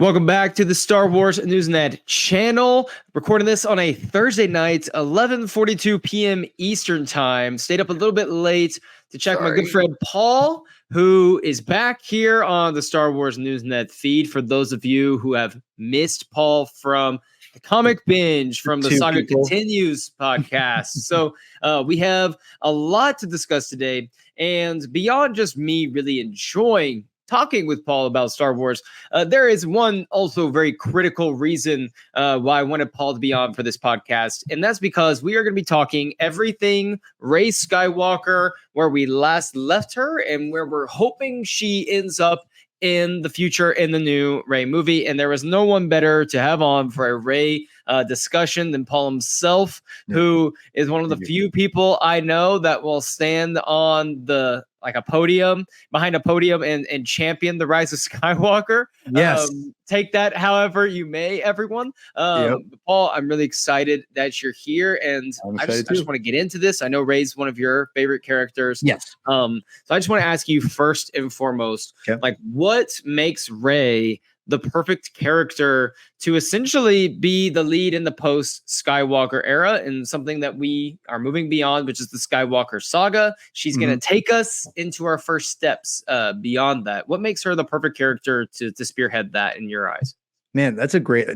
Welcome back to the Star Wars Newsnet channel. Recording this on a Thursday night, 11:42 p.m. Eastern time. Stayed up a little bit late to check my good friend Paul, who is back here on the Star Wars Newsnet feed. For those of you who have missed Paul from the Comic Binge, from the Saga Continues podcast. So we have a lot to discuss today. And beyond just me really enjoying talking with Paul about Star Wars, there is one also very critical reason why I wanted Paul to be on for this podcast, and that's because we are going to be talking everything Rey Skywalker, where we last left her and where we're hoping she ends up in the future in the new Rey movie. And there was no one better to have on for a Rey discussion than Paul himself, who is one of the few people I know that will stand on the a podium, behind a podium, and champion the rise of Skywalker. Yes. Take that however you may, everyone. Paul, I'm really excited that you're here, and I just want to get into this. I know Rey's one of your favorite characters. Yes. So I just want to ask you first and foremost, what makes Rey the perfect character to essentially be the lead in the post-Skywalker era, and something that we are moving beyond, which is the Skywalker saga. She's going to take us into our first steps beyond that. What makes her the perfect character to spearhead that in your eyes? Man, that's a great,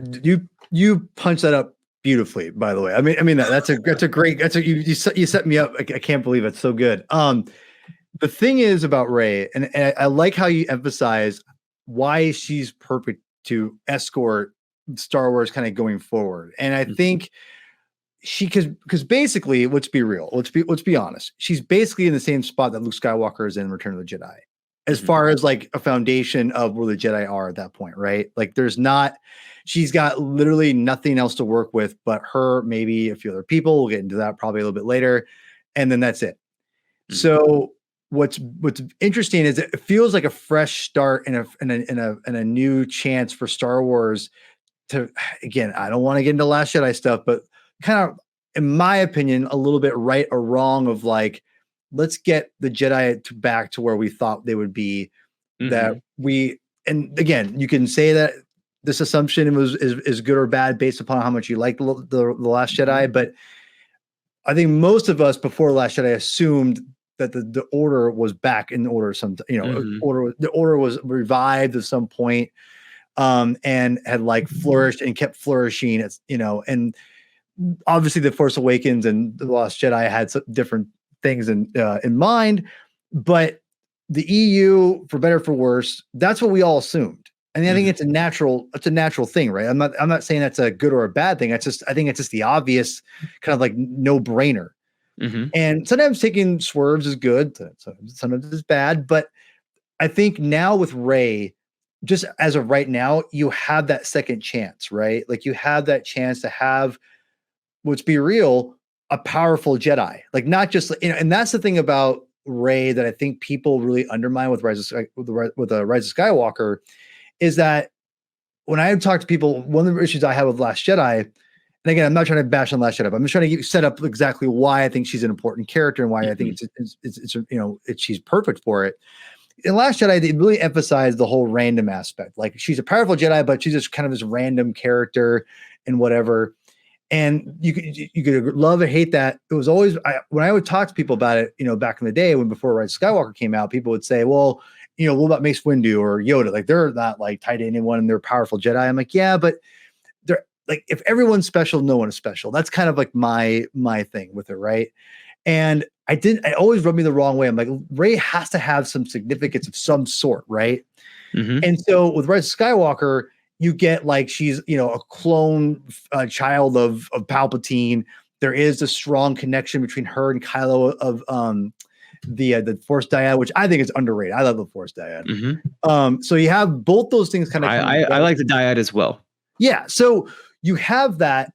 you punch that up beautifully, by the way. I mean, you set me up. I can't believe it's so good. The thing is about Rey, and I like how you emphasize why she's perfect to escort Star Wars kind of going forward. And I think because basically, let's be real, let's be honest. She's basically in the same spot that Luke Skywalker is in Return of the Jedi, as far as like a foundation of where the Jedi are at that point, right? Like she's got literally nothing else to work with but her, maybe a few other people. We'll get into that probably a little bit later. And then that's it. So what's interesting is it feels like a fresh start and a new chance for Star Wars to, again, I don't want to get into Last Jedi stuff, but kind of, in my opinion, a little bit right or wrong of like, let's get the Jedi back to where we thought they would be. And again, you can say that this assumption is good or bad based upon how much you like the Last Jedi, but I think most of us before Last Jedi assumed that the order was back in order. The order was revived at some point, and had like flourished and kept flourishing. It's, and obviously the Force Awakens and the Lost Jedi had some different things in mind, but the EU, for better or for worse, that's what we all assumed. And I think it's a natural thing, right? I'm not saying that's a good or a bad thing. I think it's just the obvious kind of like no brainer. And sometimes taking swerves is good, sometimes it's bad. But I think now with Rey, just as of right now, you have that second chance, right? Like you have that chance to have, let's be real, a powerful Jedi. Like not just, and that's the thing about Rey that I think people really undermine with the Rise of Skywalker, is that when I talk to people, one of the issues I have with Last Jedi. And again, I'm not trying to bash on Last Jedi, but I'm just trying to set up exactly why I think she's an important character and why I think she's perfect for it. In Last Jedi, they really emphasized the whole random aspect. Like she's a powerful Jedi, but she's just kind of this random character and whatever. And you could love or hate that. It was always when I would talk to people about it, back in the day before Rise of Skywalker came out, people would say, well, what about Mace Windu or Yoda? Like they're not like tied to anyone and they're powerful Jedi. I'm like, yeah, but they're like, if everyone's special, no one is special. That's kind of like my thing with it, right? And I always rubbed me the wrong way. I'm like, Rey has to have some significance of some sort, right? And so with Rise of Skywalker, you get like she's a clone child of Palpatine. There is a strong connection between her and Kylo of the Force dyad, which I think is underrated. I love the Force dyad. So you have both those things kind of. I like the dyad as well. Yeah, so you have that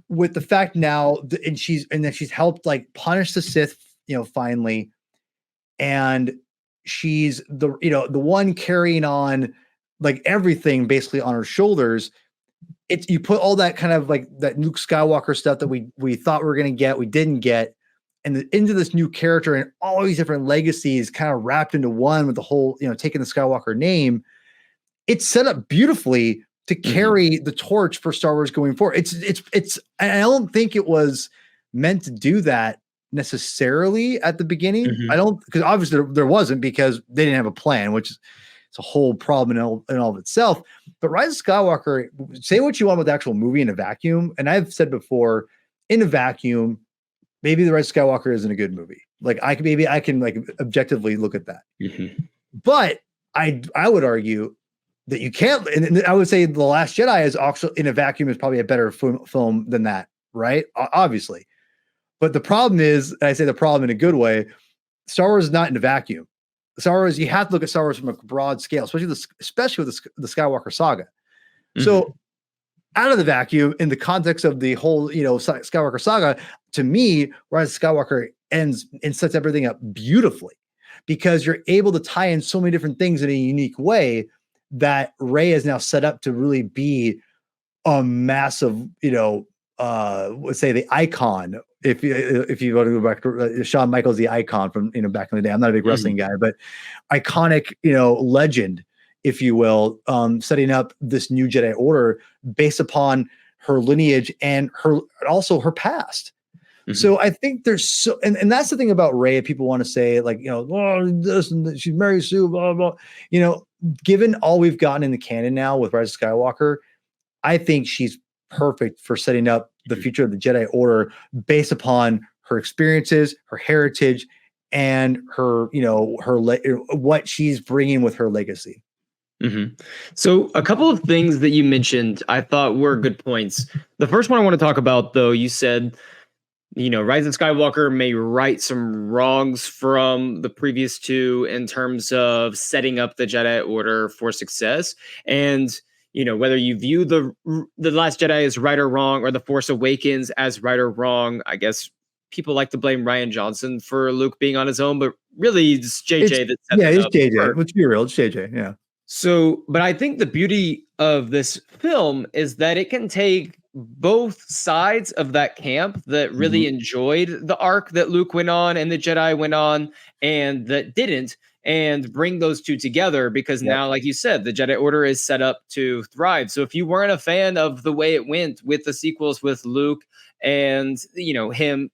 with the fact now, and then she's helped like punish the Sith, finally, and she's the one carrying on like everything basically on her shoulders. It's, you put all that kind of like that Luke Skywalker stuff that we thought we were going to get, we didn't get, and into this new character and all these different legacies kind of wrapped into one with the whole, taking the Skywalker name. it's set up beautifully to carry the torch for Star Wars going forward. It's I don't think it was meant to do that necessarily at the beginning. I don't, because obviously there wasn't, because they didn't have a plan, which is it's a whole problem in all of itself. But Rise of Skywalker, say what you want with the actual movie in a vacuum, and I've said before, in a vacuum, maybe the Rise of Skywalker isn't a good movie. Like I can like objectively look at that. But I would argue that you can't, and I would say The Last Jedi is also in a vacuum is probably a better film than that, right? Obviously. But the problem is, and I say the problem in a good way, Star Wars is not in a vacuum. Star Wars, you have to look at Star Wars from a broad scale, especially with the Skywalker saga. So out of the vacuum, in the context of the whole, Skywalker saga, to me, Rise of Skywalker ends and sets everything up beautifully, because you're able to tie in so many different things in a unique way that Rey is now set up to really be a massive, let's say the icon. If you want to go back to Shawn Michaels, the icon from back in the day. I'm not a big wrestling guy, but iconic legend, if you will, setting up this new Jedi Order based upon her lineage and also her past. So I think there's and that's the thing about Rey. People want to say like this and she's Mary Sue, blah blah. Given all we've gotten in the canon now with Rise of Skywalker, I think she's perfect for setting up the future of the Jedi Order based upon her experiences, her heritage, and her, what she's bringing with her legacy. So a couple of things that you mentioned I thought were good points. The first one I want to talk about, though, you said, Rise of Skywalker may right some wrongs from the previous two in terms of setting up the Jedi Order for success. And whether you view the Last Jedi as right or wrong, or the Force Awakens as right or wrong, I guess people like to blame Rian Johnson for Luke being on his own, but really it's JJ that set it's up. JJ. Let's be real, it's JJ. Yeah. So, but I think the beauty of this film is that it can take both sides of that camp that really enjoyed the arc that Luke went on and the Jedi went on, and that didn't, and bring those two together, because now, like you said, the Jedi Order is set up to thrive. So if you weren't a fan of the way it went with the sequels with Luke and, him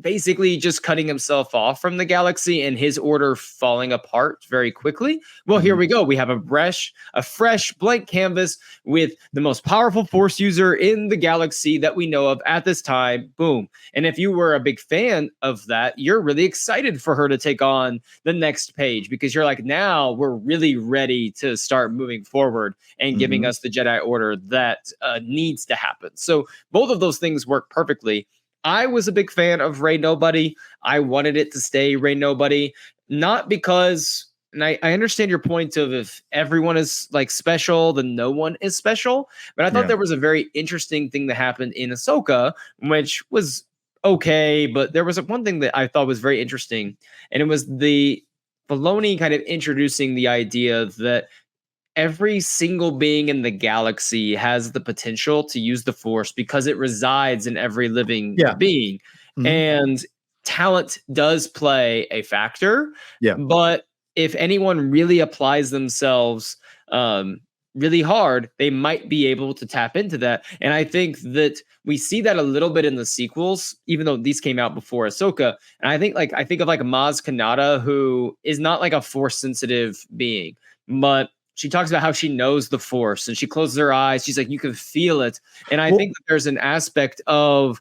basically just cutting himself off from the galaxy and his order falling apart very quickly, well, here we go. We have a fresh blank canvas with the most powerful Force user in the galaxy that we know of at this time. Boom. And if you were a big fan of that, you're really excited for her to take on the next page, because you're like, now we're really ready to start moving forward and giving us the Jedi Order that needs to happen. So both of those things work perfectly. I was a big fan of Rey Nobody. I wanted it to stay Rey Nobody, not because, and I understand your point of if everyone is like special, then no one is special. But I thought there was a very interesting thing that happened in Ahsoka, which was okay. But there was one thing that I thought was very interesting, and it was the Filoni kind of introducing the idea that every single being in the galaxy has the potential to use the Force because it resides in every living being. And talent does play a factor. But if anyone really applies themselves really hard, they might be able to tap into that. And I think that we see that a little bit in the sequels, even though these came out before Ahsoka. And I think of Maz Kanata, who is not like a Force sensitive being, but she talks about how she knows the Force and she closes her eyes. She's like, you can feel it. And I think that there's an aspect of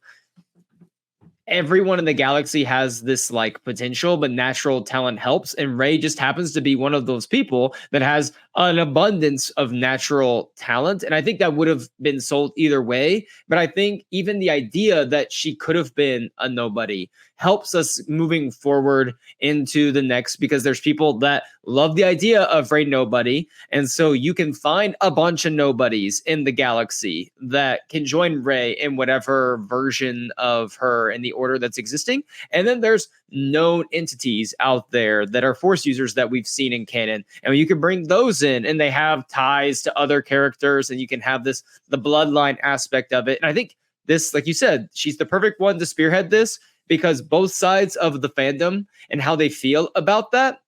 everyone in the galaxy has this like potential, but natural talent helps. And Rey just happens to be one of those people that has an abundance of natural talent. And I think that would have been sold either way. But I think even the idea that she could have been a nobody helps us moving forward into the next, because there's people that love the idea of Rey Nobody. And so you can find a bunch of nobodies in the galaxy that can join Rey in whatever version of her in the order that's existing. And then there's known entities out there that are Force users that we've seen in canon. And you can bring those in, and they have ties to other characters, and you can have the bloodline aspect of it. And I think this, like you said, she's the perfect one to spearhead this, because both sides of the fandom and how they feel about that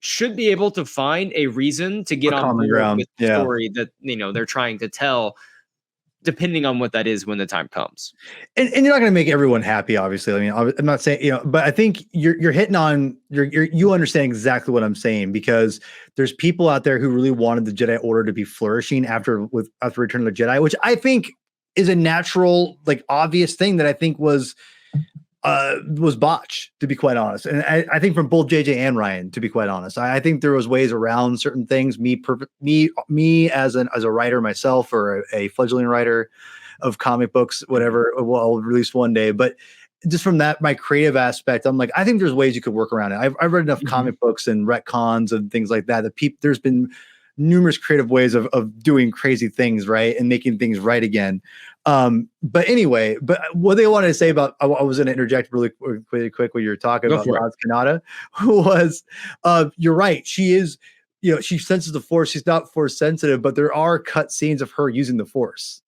should be able to find a reason to get A on common board ground. with the Yeah. story that they're trying to tell, depending on what that is when the time comes. And you're not going to make everyone happy, obviously. I mean, I'm not saying, but I think you're hitting on, you understand exactly what I'm saying, because there's people out there who really wanted the Jedi Order to be flourishing after Return of the Jedi, which I think is a natural, like, obvious thing that I think was botched, to be quite honest. And I think from both JJ and Ryan, to be quite honest, I think there was ways around certain things. Me as a writer myself, or a fledgling writer of comic books, whatever, I'll release one day. But just from that, my creative aspect, I'm like, I think there's ways you could work around it. I've read enough comic books and retcons and things like that. There's been numerous creative ways of doing crazy things, right, and making things right again. But anyway, what they wanted to say about, I was going to interject really quick when you were talking about Maz Kanata, who was, you're right. She is, she senses the Force. She's not Force sensitive, but there are cut scenes of her using the Force.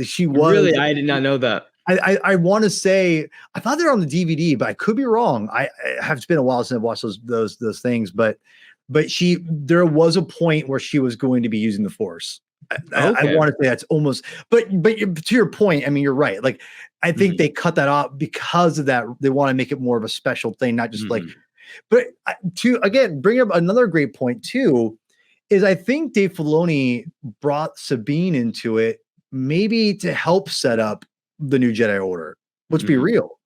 She was really, I did not know that. I want to say, I thought they were on the DVD, but I could be wrong. It's been a while since I've watched those things, but there was a point where she was going to be using the Force. I want to say that's almost, but to your point, I mean, you're right. Like, I think they cut that off because of that. They want to make it more of a special thing, not just like, but to, again, bring up another great point too, is I think Dave Filoni brought Sabine into it, maybe to help set up the new Jedi Order. Let's be real,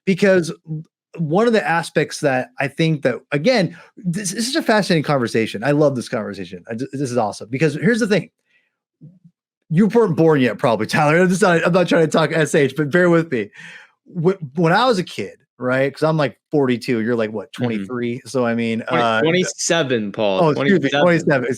because one of the aspects that I think that, again, this is a fascinating conversation. I love this conversation. This is awesome, because here's the thing. You weren't born yet, probably, Tyler. I'm not trying to talk SH, but bear with me. When I was a kid, right? Because I'm like 42. You're like, what, 23? So I mean, 27, Paul. Oh, excuse me, 27.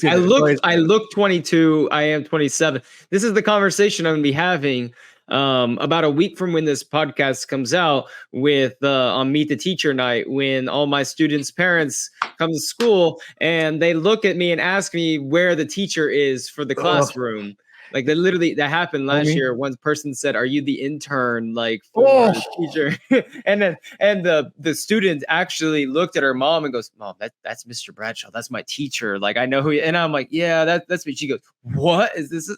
I look 22. I am 27. This is the conversation I'm going to be having about a week from when this podcast comes out, with on Meet the Teacher night, when all my students' parents come to school and they look at me and ask me where the teacher is for the classroom. Like, that happened last year. One person said, "Are you the intern?" Like, for the teacher, and the student actually looked at her mom and goes, "Mom, that's Mr. Bradshaw. That's my teacher. Like, I know who." And I'm like, "Yeah, that's me." She goes, "What is this?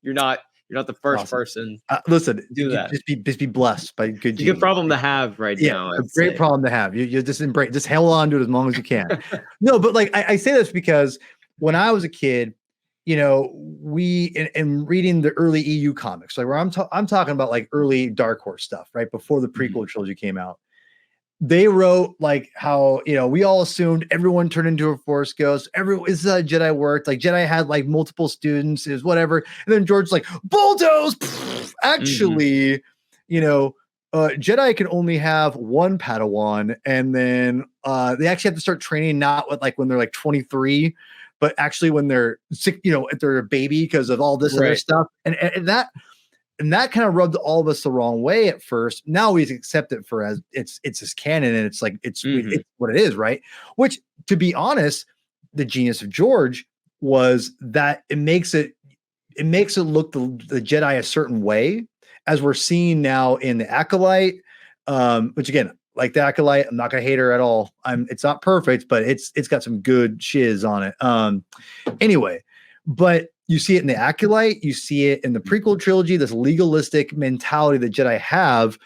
You're not the first person." Listen, do that. Just be blessed by good. It's a good problem to have right now. A great problem to have. You just embrace. Just hold on to it as long as you can. No, but like I say this because when I was a kid, we in reading the early EU comics, like where I'm talking about like early Dark Horse stuff, right before the prequel trilogy came out. They wrote like how, we all assumed everyone turned into a Force ghost. This is how Jedi worked. Like, Jedi had like multiple students, is whatever. And then George's like, bulldoze. Actually, Jedi can only have one Padawan, and then they actually have to start training not with like when they're like 23. But actually when they're sick, if they're a baby, because of all this other stuff. And that kind of rubbed all of us the wrong way at first. Now we accept it for as it's his canon, and it's like, it's what it is, right? Which, to be honest, the genius of George was that it makes it look the Jedi a certain way, as we're seeing now in the Acolyte, which again, like the Acolyte, I'm not gonna hate her at all. It's not perfect, but it's got some good shiz on it. Anyway, but you see it in the Acolyte, you see it in the prequel trilogy, this legalistic mentality that Jedi have.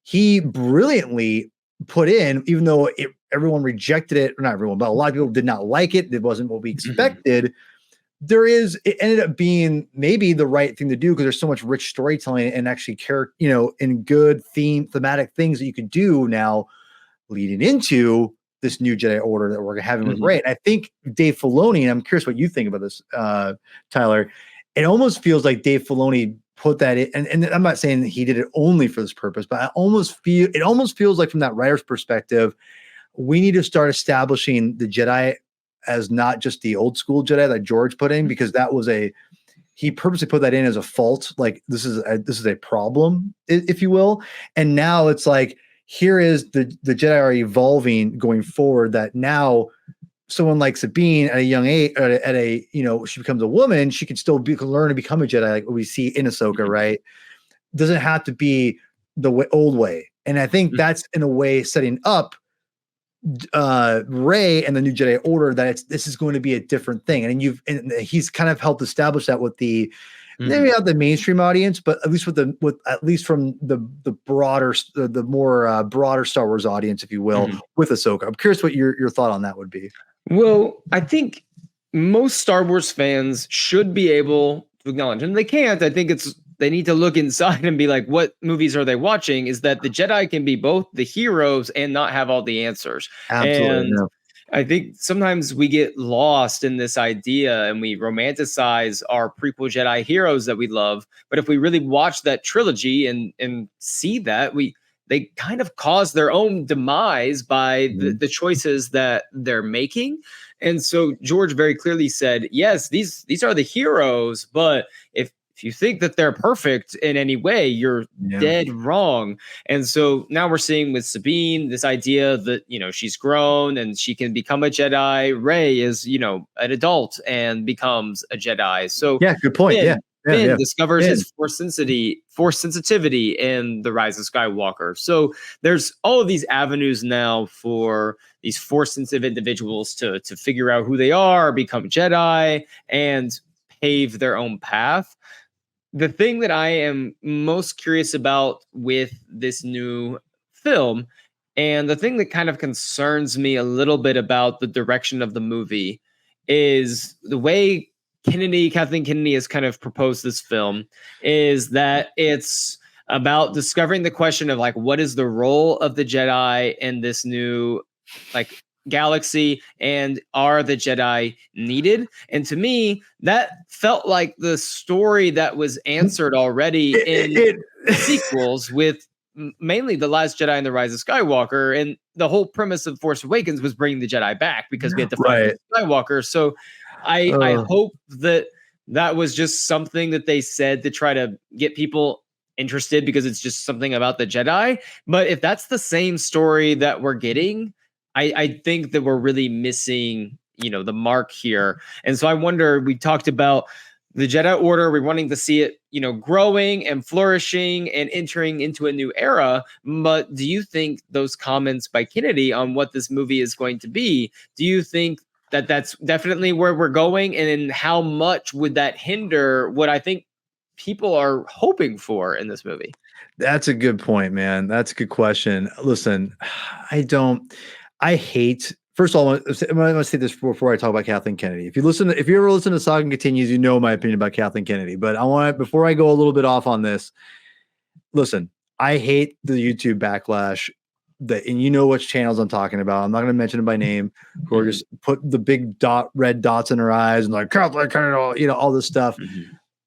He brilliantly put in, even though everyone rejected it, or not everyone, but a lot of people did not like it. It wasn't what we expected. It ended up being maybe the right thing to do, because there's so much rich storytelling and actually and good thematic things that you could do now leading into this new Jedi Order that we're having with Rey. And I think Dave Filoni, and I'm curious what you think about this, Tyler, it almost feels like Dave Filoni put that in, and I'm not saying that he did it only for this purpose, but it almost feels like, from that writer's perspective, we need to start establishing the Jedi as not just the old school Jedi that George put in, because that was he purposely put that in as a fault. Like, this is a problem, if you will. And now it's like, here is the Jedi are evolving going forward, that now someone like Sabine at a young age, she becomes a woman, she can still learn to become a Jedi, like what we see in Ahsoka, right? Doesn't have to be the old way. And I think that's in a way setting up Rey and the new Jedi Order that this is going to be a different thing, and he's kind of helped establish that with the maybe not the mainstream audience, but at least from the broader, the more broader Star Wars audience, if you will, with Ahsoka. I'm curious what your thought on that would be. Well, I think most Star Wars fans should be able to acknowledge, and they can't. I think they need to look inside and be like, what movies are they watching? Is that the Jedi can be both the heroes and not have all the answers. Absolutely. And I think sometimes we get lost in this idea and we romanticize our prequel Jedi heroes that we love. But if we really watch that trilogy and see that, they kind of cause their own demise by the choices that they're making. And so George very clearly said, yes, these are the heroes, but if you think that they're perfect in any way, you're dead wrong. And so now we're seeing with Sabine this idea that, she's grown and she can become a Jedi. Rey is, an adult and becomes a Jedi. So yeah, good point. Finn discovers his force sensitivity in The Rise of Skywalker. So there's all of these avenues now for these force sensitive individuals to figure out who they are, become Jedi, and pave their own path. The thing that I am most curious about with this new film, and the thing that kind of concerns me a little bit about the direction of the movie, is the way Kathleen Kennedy has kind of proposed this film, is that it's about discovering the question of what is the role of the Jedi in this new galaxy, and are the Jedi needed? And to me, that felt like the story that was answered already in the sequels with mainly The Last Jedi and The Rise of Skywalker. And the whole premise of Force Awakens was bringing the Jedi back because we had to fight Skywalker. So I hope that was just something that they said to try to get people interested because it's just something about the Jedi. But if that's the same story that we're getting, I think that we're really missing, the mark here. And so I wonder, we talked about the Jedi Order, we're wanting to see it, growing and flourishing and entering into a new era. But do you think those comments by Kennedy on what this movie is going to be, do you think that that's definitely where we're going? And then how much would that hinder what I think people are hoping for in this movie? That's a good point, man. That's a good question. Listen, first of all, I'm going to say this before I talk about Kathleen Kennedy. If you ever listen to Saga Continues, you know my opinion about Kathleen Kennedy. But before I go a little bit off on this, listen, I hate the YouTube backlash and you know which channels I'm talking about. I'm not going to mention them by name, who are just put the big red dots in her eyes and Kathleen Kennedy, all this stuff.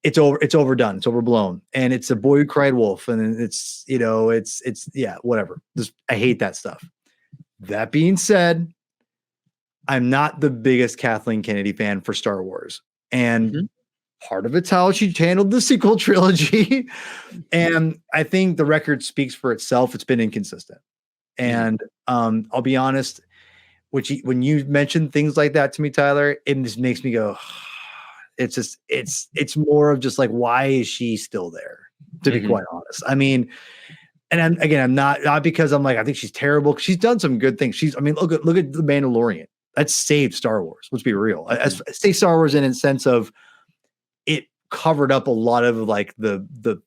It's overdone. It's overblown. And it's a boy who cried wolf. And it's whatever. I hate that stuff. That being said, I'm not the biggest Kathleen Kennedy fan for Star Wars. And part of it's how she handled the sequel trilogy. And I think the record speaks for itself. It's been inconsistent. And I'll be honest, when you mention things like that to me, Tyler, it just makes me go, it's more of just why is she still there? To be quite honest. I mean, and I'm not because I'm I think she's terrible. She's done some good things. Look at The Mandalorian. That saved Star Wars. Let's be real. Say Star Wars in a sense of it covered up a lot of the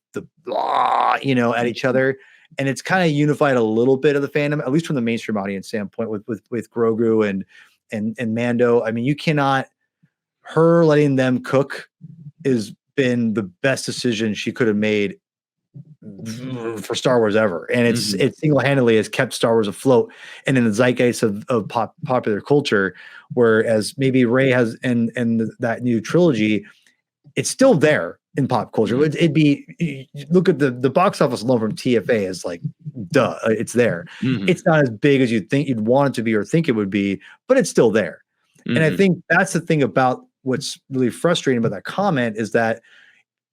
blah, at each other. And it's kind of unified a little bit of the fandom, at least from the mainstream audience standpoint with Grogu and Mando. I mean, you cannot, her letting them cook has been the best decision she could have made for Star Wars ever. And it single-handedly has kept Star Wars afloat and in the zeitgeist of popular culture, whereas maybe Rey has and that new trilogy, it's still there in pop culture. It'd be, look at the box office alone from TFA is duh, it's there. It's not as big as you'd want it to be or think it would be, but it's still there. And I think that's the thing about what's really frustrating about that comment is that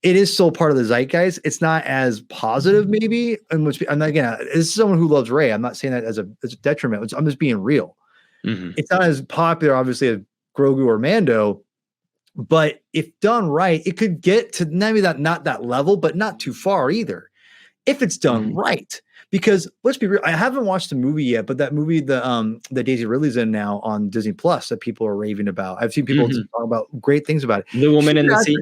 it is still part of the zeitgeist. It's not as positive, maybe. And again, this is someone who loves Rey. I'm not saying that as a detriment. I'm just being real. It's not as popular, obviously, as Grogu or Mando, but if done right, it could get to maybe not that level, but not too far either. if it's done right. Because let's be real, I haven't watched the movie yet, but that movie that Daisy Ridley's in now on Disney Plus that people are raving about. I've seen people talk about great things about it. The Woman in the Sea.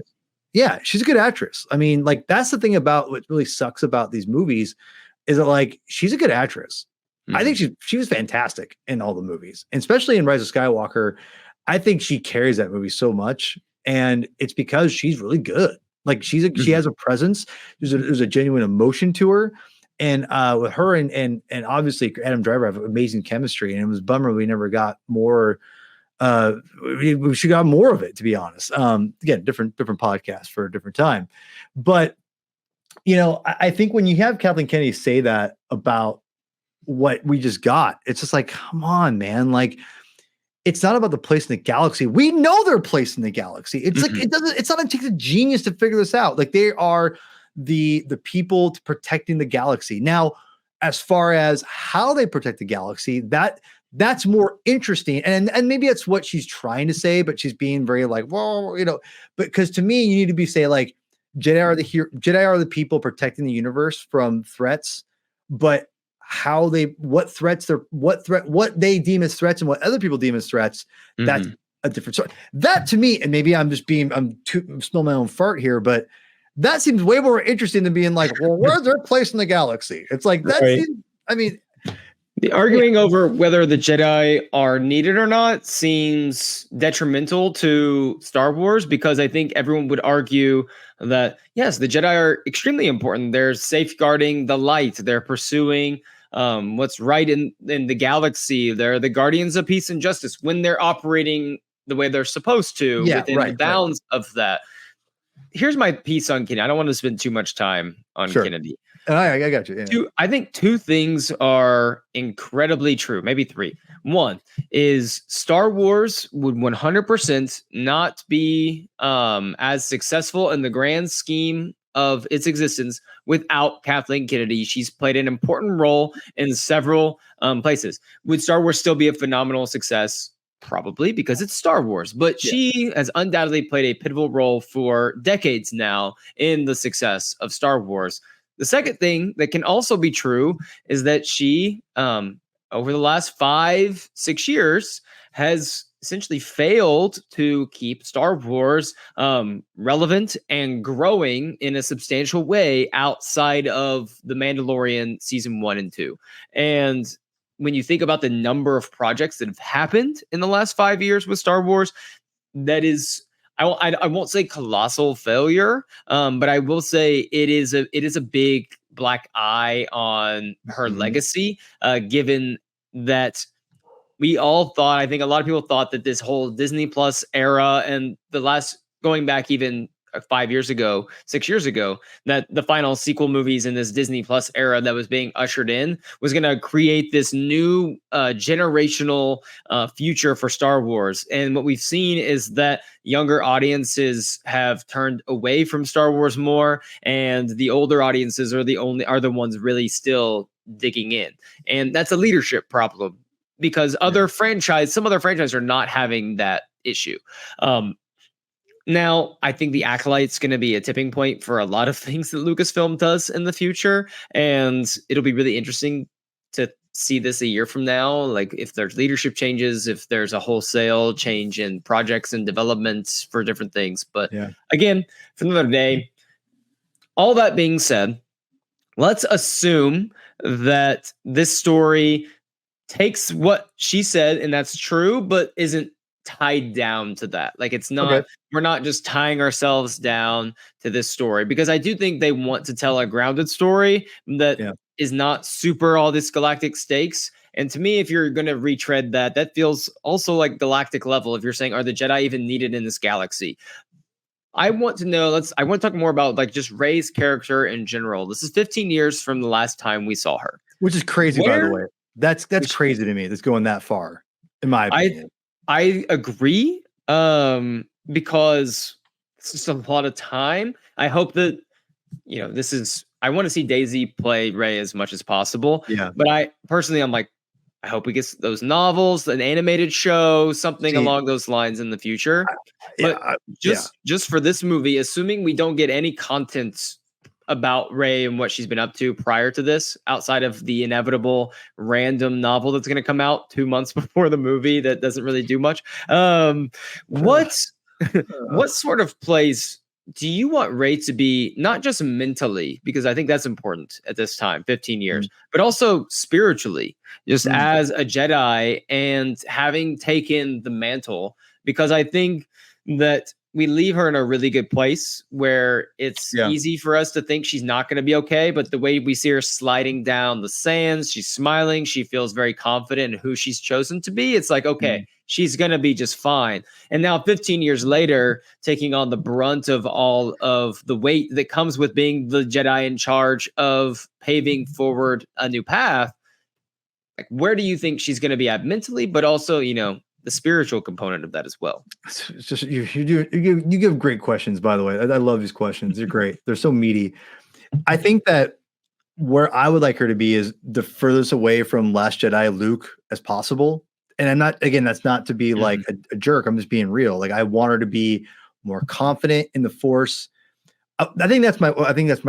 Yeah, she's a good actress. I mean, like that's the thing about what really sucks about these movies is that like she's a good actress. I think she was fantastic in all the movies, and especially in Rise of Skywalker. I think she carries that movie so much, and it's because she's really good. Like she has a presence. There's a genuine emotion to her. And with her and obviously Adam Driver have amazing chemistry, and it was a bummer we never got more. We should got more of it, to be honest. Again, different podcast for a different time. But you know, I think when you have Kathleen Kennedy say that about what we just got, it's just like, come on, man. Like, it's not about the place in the galaxy. We know their place in the galaxy. It's like it's not, it takes a genius to figure this out. Like they are the people protecting the galaxy. Now, as far as how they protect the galaxy, that's more interesting. And maybe that's what she's trying to say, but she's being very like, well, you know, but because to me, you need to be say like Jedi are the people protecting the universe from threats, but what they deem as threats and what other people deem as threats, that's a different story. That to me, and maybe I'm smelling my own fart here, but that seems way more interesting than being like, well, where's their place in the galaxy? It's like that seems, I mean, the arguing over whether the Jedi are needed or not seems detrimental to Star Wars, because I think everyone would argue that yes, the Jedi are extremely important. They're safeguarding the light. They're pursuing what's right in the galaxy. They're the guardians of peace and justice when they're operating the way they're supposed to within the bounds of that. Here's my piece on Kennedy. I don't want to spend too much time on Kennedy. I got you. Yeah. I think two things are incredibly true, maybe three. One is Star Wars would 100% not be as successful in the grand scheme of its existence without Kathleen Kennedy. She's played an important role in several places. Would Star Wars still be a phenomenal success? Probably, because it's Star Wars, but she has undoubtedly played a pivotal role for decades now in the success of Star Wars. The second thing that can also be true is that she, over the last 5-6 years, has essentially failed to keep Star Wars relevant and growing in a substantial way outside of The Mandalorian season 1 and 2. And when you think about the number of projects that have happened in the last 5 years with Star Wars, that is, I won't say colossal failure, but I will say it is a big black eye on her legacy, given that we all thought, I think a lot of people thought that this whole Disney Plus era and the last, going back even 5 years ago, 6 years ago, that the final sequel movies in this Disney Plus era that was being ushered in was going to create this new generational future for Star Wars. And what we've seen is that younger audiences have turned away from Star Wars more, and the older audiences are the ones really still digging in. And that's a leadership problem, because some other franchises are not having that issue. Now, I think The Acolyte's going to be a tipping point for a lot of things that Lucasfilm does in the future, and it'll be really interesting to see this a year from now, like if there's leadership changes, if there's a wholesale change in projects and developments for different things. But again, for another day. All that being said, let's assume that this story takes what she said, and that's true, but isn't tied down to that. Like it's not, we're not just tying ourselves down to this story, because I do think they want to tell a grounded story that is not super all this galactic stakes. And to me, if you're going to retread that feels also like galactic level. If you're saying, are the Jedi even needed in this galaxy? I want to know, I want to talk more about like just Rey's character in general. This is 15 years from the last time we saw her. Which is crazy, by the way. That's crazy to me. That's going that far, in my opinion. I agree, because it's just a lot of time. I hope that, I want to see Daisy play Rey as much as possible. Yeah. But I'm like, I hope we get those novels, an animated show, something along those lines in the future. Just for this movie, assuming we don't get any content about Rey and what she's been up to prior to this, outside of the inevitable random novel that's going to come out 2 months before the movie that doesn't really do much. What what sort of place do you want Rey to be, not just mentally, because I think that's important at this time, 15 years, but also spiritually, just as a Jedi and having taken the mantle? Because I think that we leave her in a really good place where it's easy for us to think she's not going to be okay. But the way we see her sliding down the sands, she's smiling, she feels very confident in who she's chosen to be. It's like, okay, she's going to be just fine. And now 15 years later, taking on the brunt of all of the weight that comes with being the Jedi in charge of paving forward a new path. Like, where do you think she's going to be at mentally, but also, the spiritual component of that as well? It's just you give great questions, by the way. I love these questions. They're great. They're so meaty. I think that where I would like her to be is the furthest away from Last Jedi Luke as possible. And I'm not, again, that's not to be like a jerk. I'm just being real. Like, I want her to be more confident in the Force. I think that's my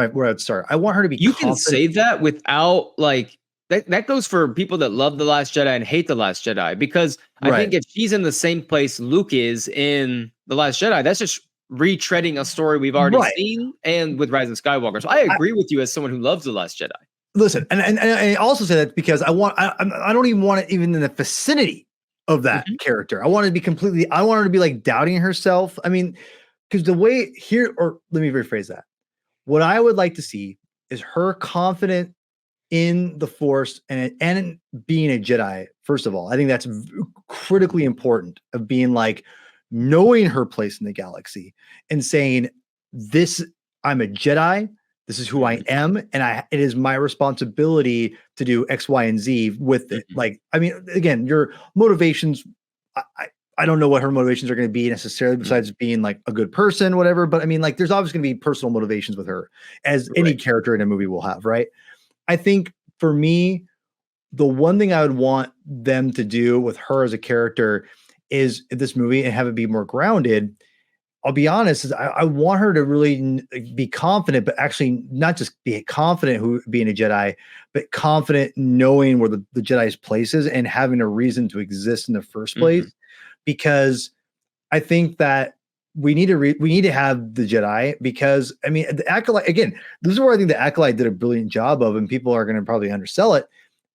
where I'd start. I want her to be. You can say that without like. That goes for people that love The Last Jedi and hate The Last Jedi, because I think if she's in the same place Luke is in The Last Jedi, that's just retreading a story we've already seen, and with Rise of Skywalker. So I agree with you as someone who loves The Last Jedi. Listen, and I also say that because I don't even want it even in the vicinity of that character. I want her to be like doubting herself. I mean, because the way here, or let me rephrase that. What I would like to see is her confident in the Force and being a Jedi. First of all, I think that's critically important, of being like knowing her place in the galaxy and saying, I'm a Jedi. This is who I am. And it is my responsibility to do X, Y, and Z with it. Like, I mean, again, your motivations, I don't know what her motivations are going to be necessarily, besides being like a good person, whatever. But I mean, like, there's obviously going to be personal motivations with her, as any character in a movie will have, right? I think for me, the one thing I would want them to do with her as a character is this movie, and have it be more grounded. I'll be honest, is I want her to really be confident, but actually not just be confident being a Jedi, but confident knowing where the Jedi's place is and having a reason to exist in the first place. Because I think that we need to have the Jedi, because I mean, the Acolyte, again, this is where I think the Acolyte did a brilliant job of, and people are going to probably undersell it.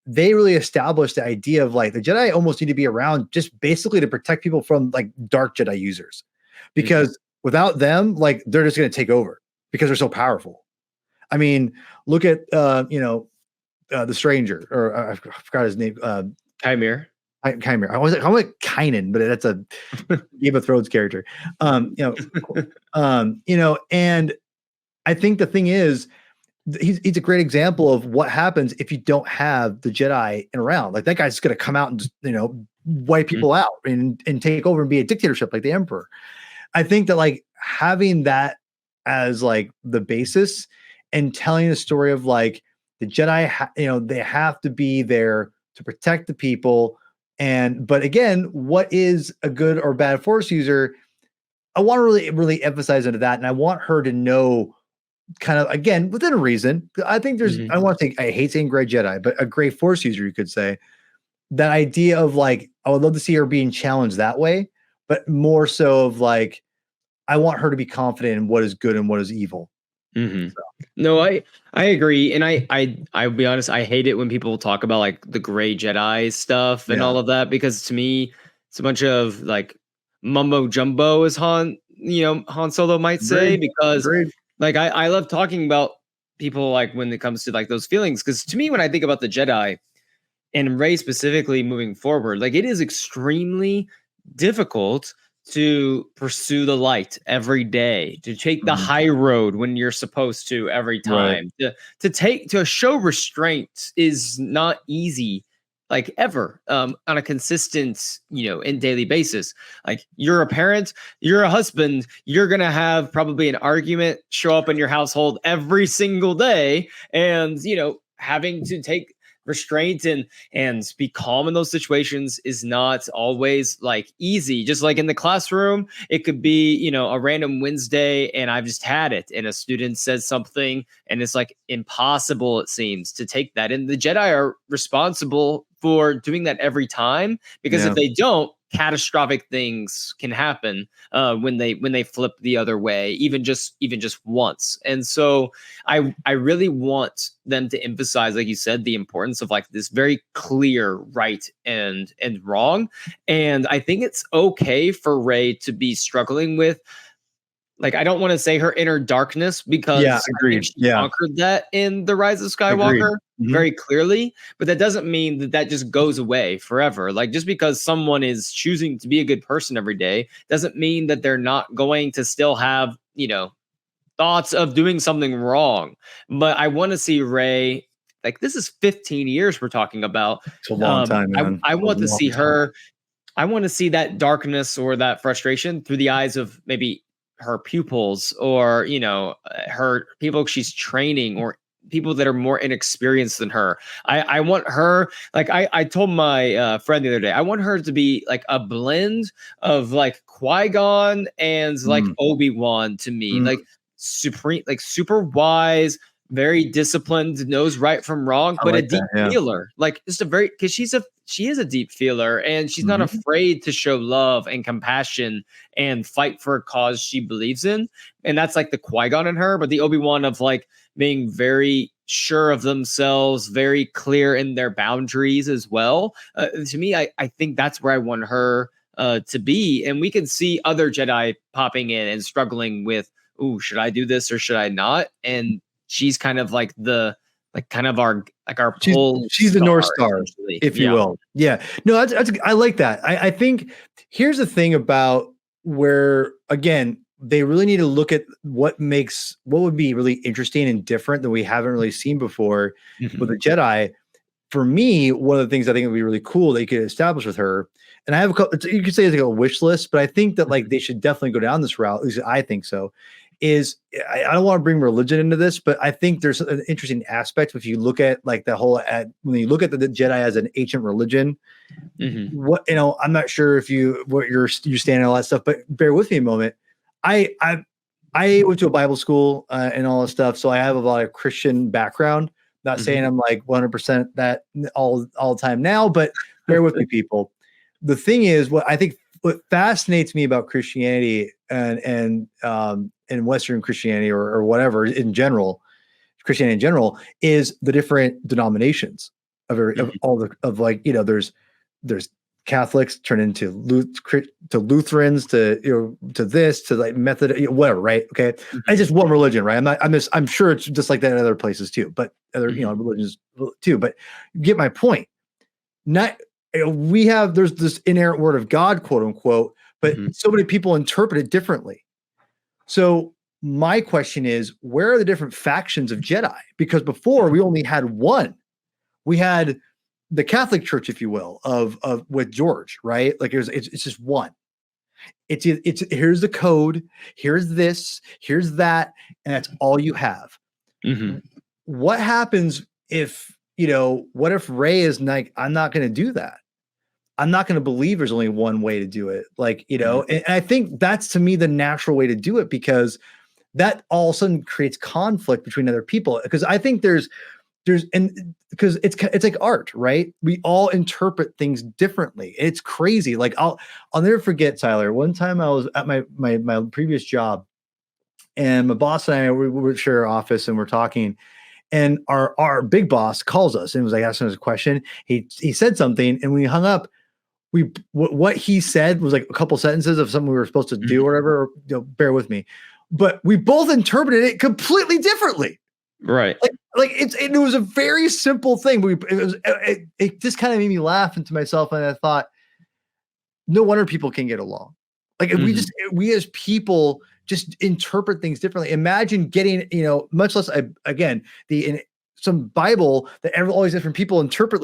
They really established the idea of like the Jedi almost need to be around just basically to protect people from like dark Jedi users, because without them, like, they're just going to take over because they're so powerful. I mean, look at the Stranger, or I forgot his name, Chimera. Chimera. I was like Kynan, but that's a Game of Thrones character. And I think the thing is, he's a great example of what happens if you don't have the Jedi around. Like, that guy's going to come out and just, wipe people out and take over and be a dictatorship like the Emperor. I think that like having that as like the basis and telling the story of like the Jedi, they have to be there to protect the people. But again, what is a good or bad Force user? I want to really, really emphasize into that. And I want her to know, kind of, again, within a reason. I think there's, I want to say, I hate saying gray Jedi, but a gray Force user, you could say. That idea of like, I would love to see her being challenged that way, but more so of like, I want her to be confident in what is good and what is evil. So. No, I agree. And I'll be honest, I hate it when people talk about like the gray Jedi stuff and all of that, because to me, it's a bunch of like mumbo jumbo, as Han Solo might say, because like, I love talking about people like when it comes to like those feelings. Because to me, when I think about the Jedi and Rey specifically moving forward, like, it is extremely difficult to pursue the light every day, to take the high road when you're supposed to every time. To show restraint is not easy, like, ever, on a consistent, and daily basis. Like, you're a parent, you're a husband, you're gonna have probably an argument show up in your household every single day, and having to take restraint and be calm in those situations is not always like easy. Just like in the classroom, it could be, you know, a random Wednesday and I've just had it and a student says something and it's like impossible, it seems, to take that. And the Jedi are responsible for doing that every time, because if they don't, catastrophic things can happen when they flip the other way, even just once. And so I really want them to emphasize, like you said, the importance of like this very clear right and wrong. And I think it's okay for Rey to be struggling with, like, I don't want to say her inner darkness, because I think she conquered that in The Rise of Skywalker very clearly, but that doesn't mean that that just goes away forever. Like, just because someone is choosing to be a good person every day doesn't mean that they're not going to still have, you know, thoughts of doing something wrong. But I want to see Rey, like, this is 15 years we're talking about. It's a long time, man. I want to see her. I want to see that darkness or that frustration through the eyes of maybe her pupils, or, you know, her people she's training, or people that are more inexperienced than her. I want her, like I told my friend the other day, I want her to be like a blend of like Qui-Gon and like Obi-Wan to me, like supreme, like super wise, very disciplined, knows right from wrong, but like a deep feeler, like just a very, because she is a deep feeler, and she's not afraid to show love and compassion and fight for a cause she believes in. And that's like the Qui-Gon in her, but the Obi-Wan of like being very sure of themselves, very clear in their boundaries as well. To me, I think that's where I want her to be. And we can see other Jedi popping in and struggling with, ooh, should I do this or should I not? And she's kind of like our pull. She's the North Star, if you will. Yeah. No, that's I like that. I think here's the thing about where, again, they really need to look at what would be really interesting and different that we haven't really seen before with the Jedi. For me, one of the things I think would be really cool that you could establish with her, and I have a couple, you could say it's like a wish list, but I think that like they should definitely go down this route. At least I think so. Is I don't want to bring religion into this, but I think there's an interesting aspect if you look at like the whole when you look at the Jedi as an ancient religion. What, you know, I'm not sure if you stand and all that stuff, but bear with me a moment. I went to a Bible school and all this stuff, so I have a lot of Christian background. Not saying I'm like 100% that all the time now, but bear with me, people. The thing is, what fascinates me about Christianity and Western Christianity or whatever in general, Christianity in general, is the different denominations of like, you know, there's Catholics turn into Lutherans to this to like Methodist, you know, whatever, right? Okay, it's just one religion, right? I'm sure it's just like that in other places too, but other you know religions too. But you get my point. There's this inerrant word of God, quote unquote, but so many people interpret it differently. So my question is, where are the different factions of Jedi? Because before we only had one. We had the Catholic Church, if you will, of with George, right? Like it's just one. It's here's the code, here's this, here's that, and that's all you have. What happens if, you know, what if Rey is like, I'm not going to do that. I'm not going to believe there's only one way to do it. Like, you know, and I think that's to me the natural way to do it, because that all of a sudden creates conflict between other people. Because I think because it's like art, right? We all interpret things differently. It's crazy. Like I'll never forget, Tyler. One time I was at my previous job, and my boss and I we share our office, and we're talking. And our big boss calls us and was like asking us a question. He said something, and when we hung up, what he said was like a couple sentences of something we were supposed to do or whatever. You know, bear with me, but we both interpreted it completely differently. Right. Like it was a very simple thing. It just kind of made me laugh into myself, and I thought, no wonder people can get along. Like if we as people just interpret things differently. Imagine getting, you know, much less again some Bible that all these different people interpret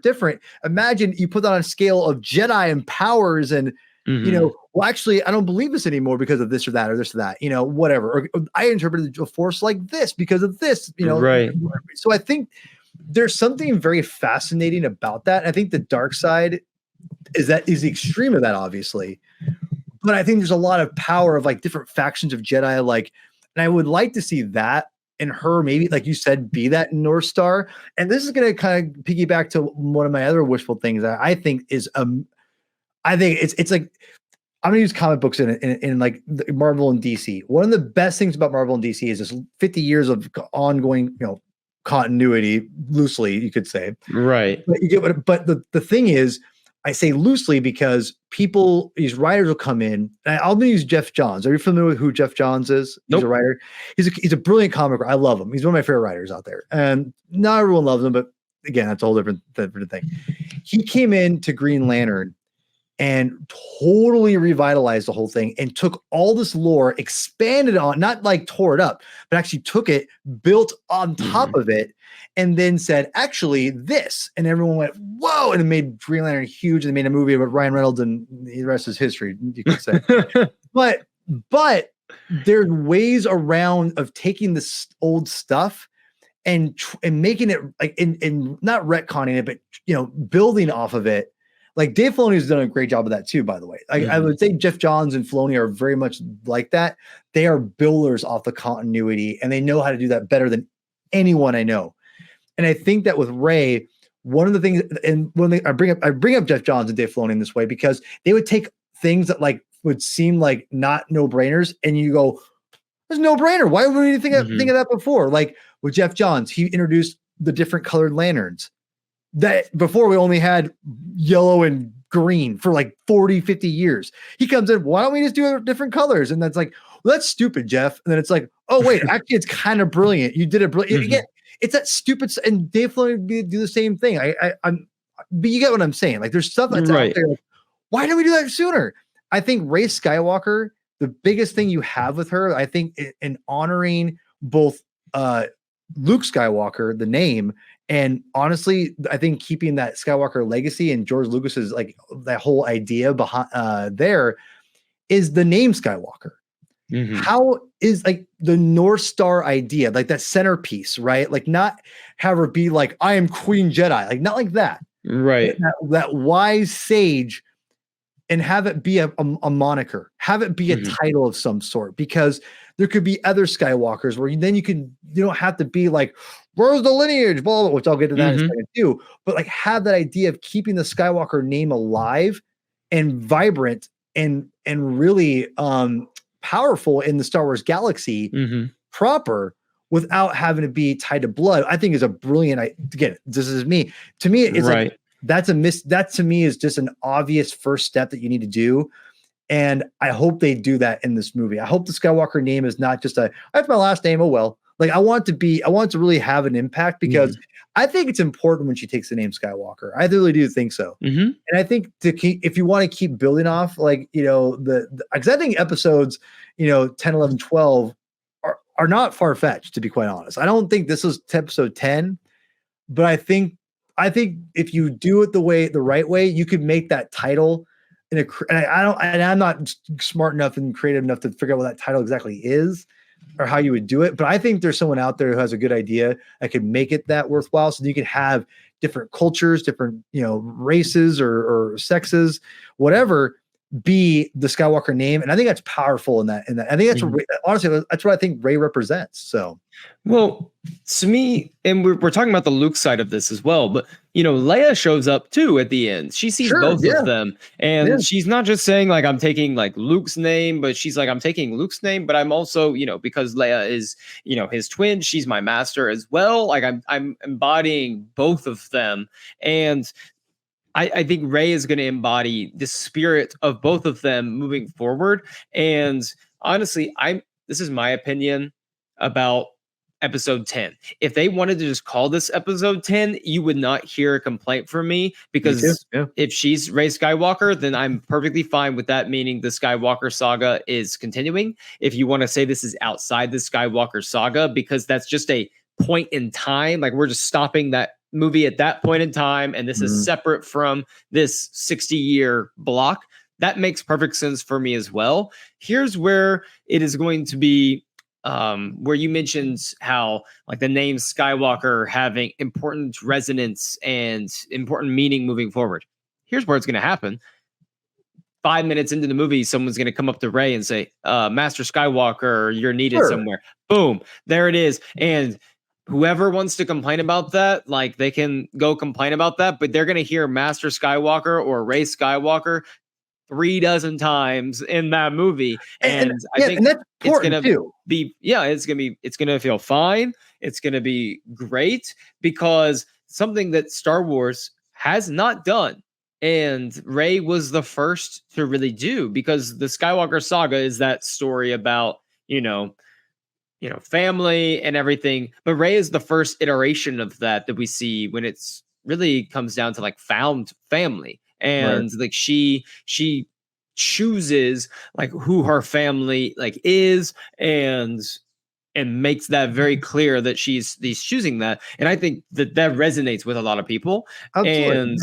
different. Imagine you put that on a scale of Jedi and powers, and you know, well, actually, I don't believe this anymore because of this or that or this or that. You know, whatever. Or I interpreted the Force like this because of this. You know, right. So I think there's something very fascinating about that. I think the dark side is the extreme of that, obviously. But I think there's a lot of power of like different factions of Jedi, like, and I would like to see that in her, maybe like you said, be that North Star. And this is going to kind of piggyback to one of my other wishful things that I think is I think it's like I'm gonna use comic books in like Marvel and DC. One of the best things about Marvel and DC is this 50 years of ongoing, continuity, loosely you could say. Right. But you get what. But the thing is, I say loosely because these writers will come in. And I'll use Jeff Johns. Are you familiar with who Jeff Johns is? Nope. He's a writer. He's a brilliant comic writer. I love him. He's one of my favorite writers out there. And not everyone loves him, but again, that's a whole different thing. He came into Green Lantern and totally revitalized the whole thing and took all this lore, expanded on, not like tore it up, but actually took it, built on top of it, and then said, actually, this. And everyone went, whoa, and it made Green Lantern huge, and they made a movie about Ryan Reynolds, and the rest is history, you could say. but there's ways around of taking this old stuff and making it like, and not retconning it, but building off of it. Like Dave Filoni has done a great job of that too, by the way. I would say Jeff Johns and Filoni are very much like that. They are builders off the continuity, and they know how to do that better than anyone I know. And I think that with Rey, one of the things, and I bring up Jeff Johns and Dave Filoni in this way because they would take things that like would seem like not no brainers, and you go, "There's no brainer. Why would we think of that before?" Like with Jeff Johns, he introduced the different colored lanterns. That before we only had yellow and green for like 40, 50 years. He comes in, why don't we just do different colors? And that's like, well, that's stupid, Jeff. And then it's like, oh, wait, actually, it's kind of brilliant. You did it brilliant. Again, it's that stupid, and Dave Filoni do the same thing. But you get what I'm saying. Like there's stuff that's out there. Like, why didn't we do that sooner? I think Rey Skywalker, the biggest thing you have with her, I think in honoring both Luke Skywalker, the name, and honestly, I think keeping that Skywalker legacy and George Lucas's like that whole idea behind there is the name Skywalker. How is like the North Star idea, like that centerpiece, right? Like not have her be like, I am Queen Jedi, like not like that, right? That wise sage, and have it be a moniker, have it be a title of some sort, because there could be other Skywalkers where you don't have to be like, where's the lineage, blah, blah, which I'll get to that in a second too. But like have that idea of keeping the Skywalker name alive and vibrant and really powerful in the Star Wars galaxy proper without having to be tied to blood, I think is a brilliant, again, this is me. To me, it's like, that to me is just an obvious first step that you need to do. And I hope they do that in this movie. I hope the Skywalker name is not just that's my last name. Oh, well, like I want it to really have an impact, because I think it's important when she takes the name Skywalker. I really do think so. And I think if you want to keep building off, like, because I think episodes, 10, 11, 12 are not far-fetched, to be quite honest. I don't think this is episode 10, but I think if you do it the right way, you could make that title I'm not smart enough and creative enough to figure out what that title exactly is or how you would do it. But I think there's someone out there who has a good idea that could make it that worthwhile. So you could have different cultures, different, races or sexes, whatever, be the Skywalker name. And I think that's powerful in that. I think that's honestly, that's what I think Rey represents. So, well, to me, and we're talking about the Luke side of this as well, but Leia shows up too at the end. She sees both of them, and she's not just saying like, I'm taking like Luke's name, but she's like, I'm taking Luke's name, but I'm also, because Leia is, his twin, she's my master as well. Like I'm embodying both of them. And I think Rey is going to embody the spirit of both of them moving forward. And honestly, this is my opinion about episode 10. If they wanted to just call this episode 10, you would not hear a complaint from me, because if she's Rey Skywalker, then I'm perfectly fine with that, meaning the Skywalker saga is continuing. If you want to say this is outside the Skywalker saga, because that's just a point in time, like we're just stopping that movie at that point in time, and this is separate from this 60-year block, that makes perfect sense for me as well. Here's where it is going to be where you mentioned how like the name Skywalker having important resonance and important meaning moving forward. Here's where it's going to happen. 5 minutes into the movie, someone's going to come up to Rey and say, Master Skywalker, you're needed somewhere. Boom, there it is. And whoever wants to complain about that, like they can go complain about that, but they're going to hear Master Skywalker or Rey Skywalker 36 times in that movie. And I think that's it's going to be, it's going to feel fine. It's going to be great because something that Star Wars has not done. And Rey was the first to really do, because the Skywalker saga is that story about, family and everything. But Rey is the first iteration of that we see when it's really comes down to like found family. And like she chooses like who her family like is and makes that very clear that she's choosing that. And I think that resonates with a lot of people. Absolutely, and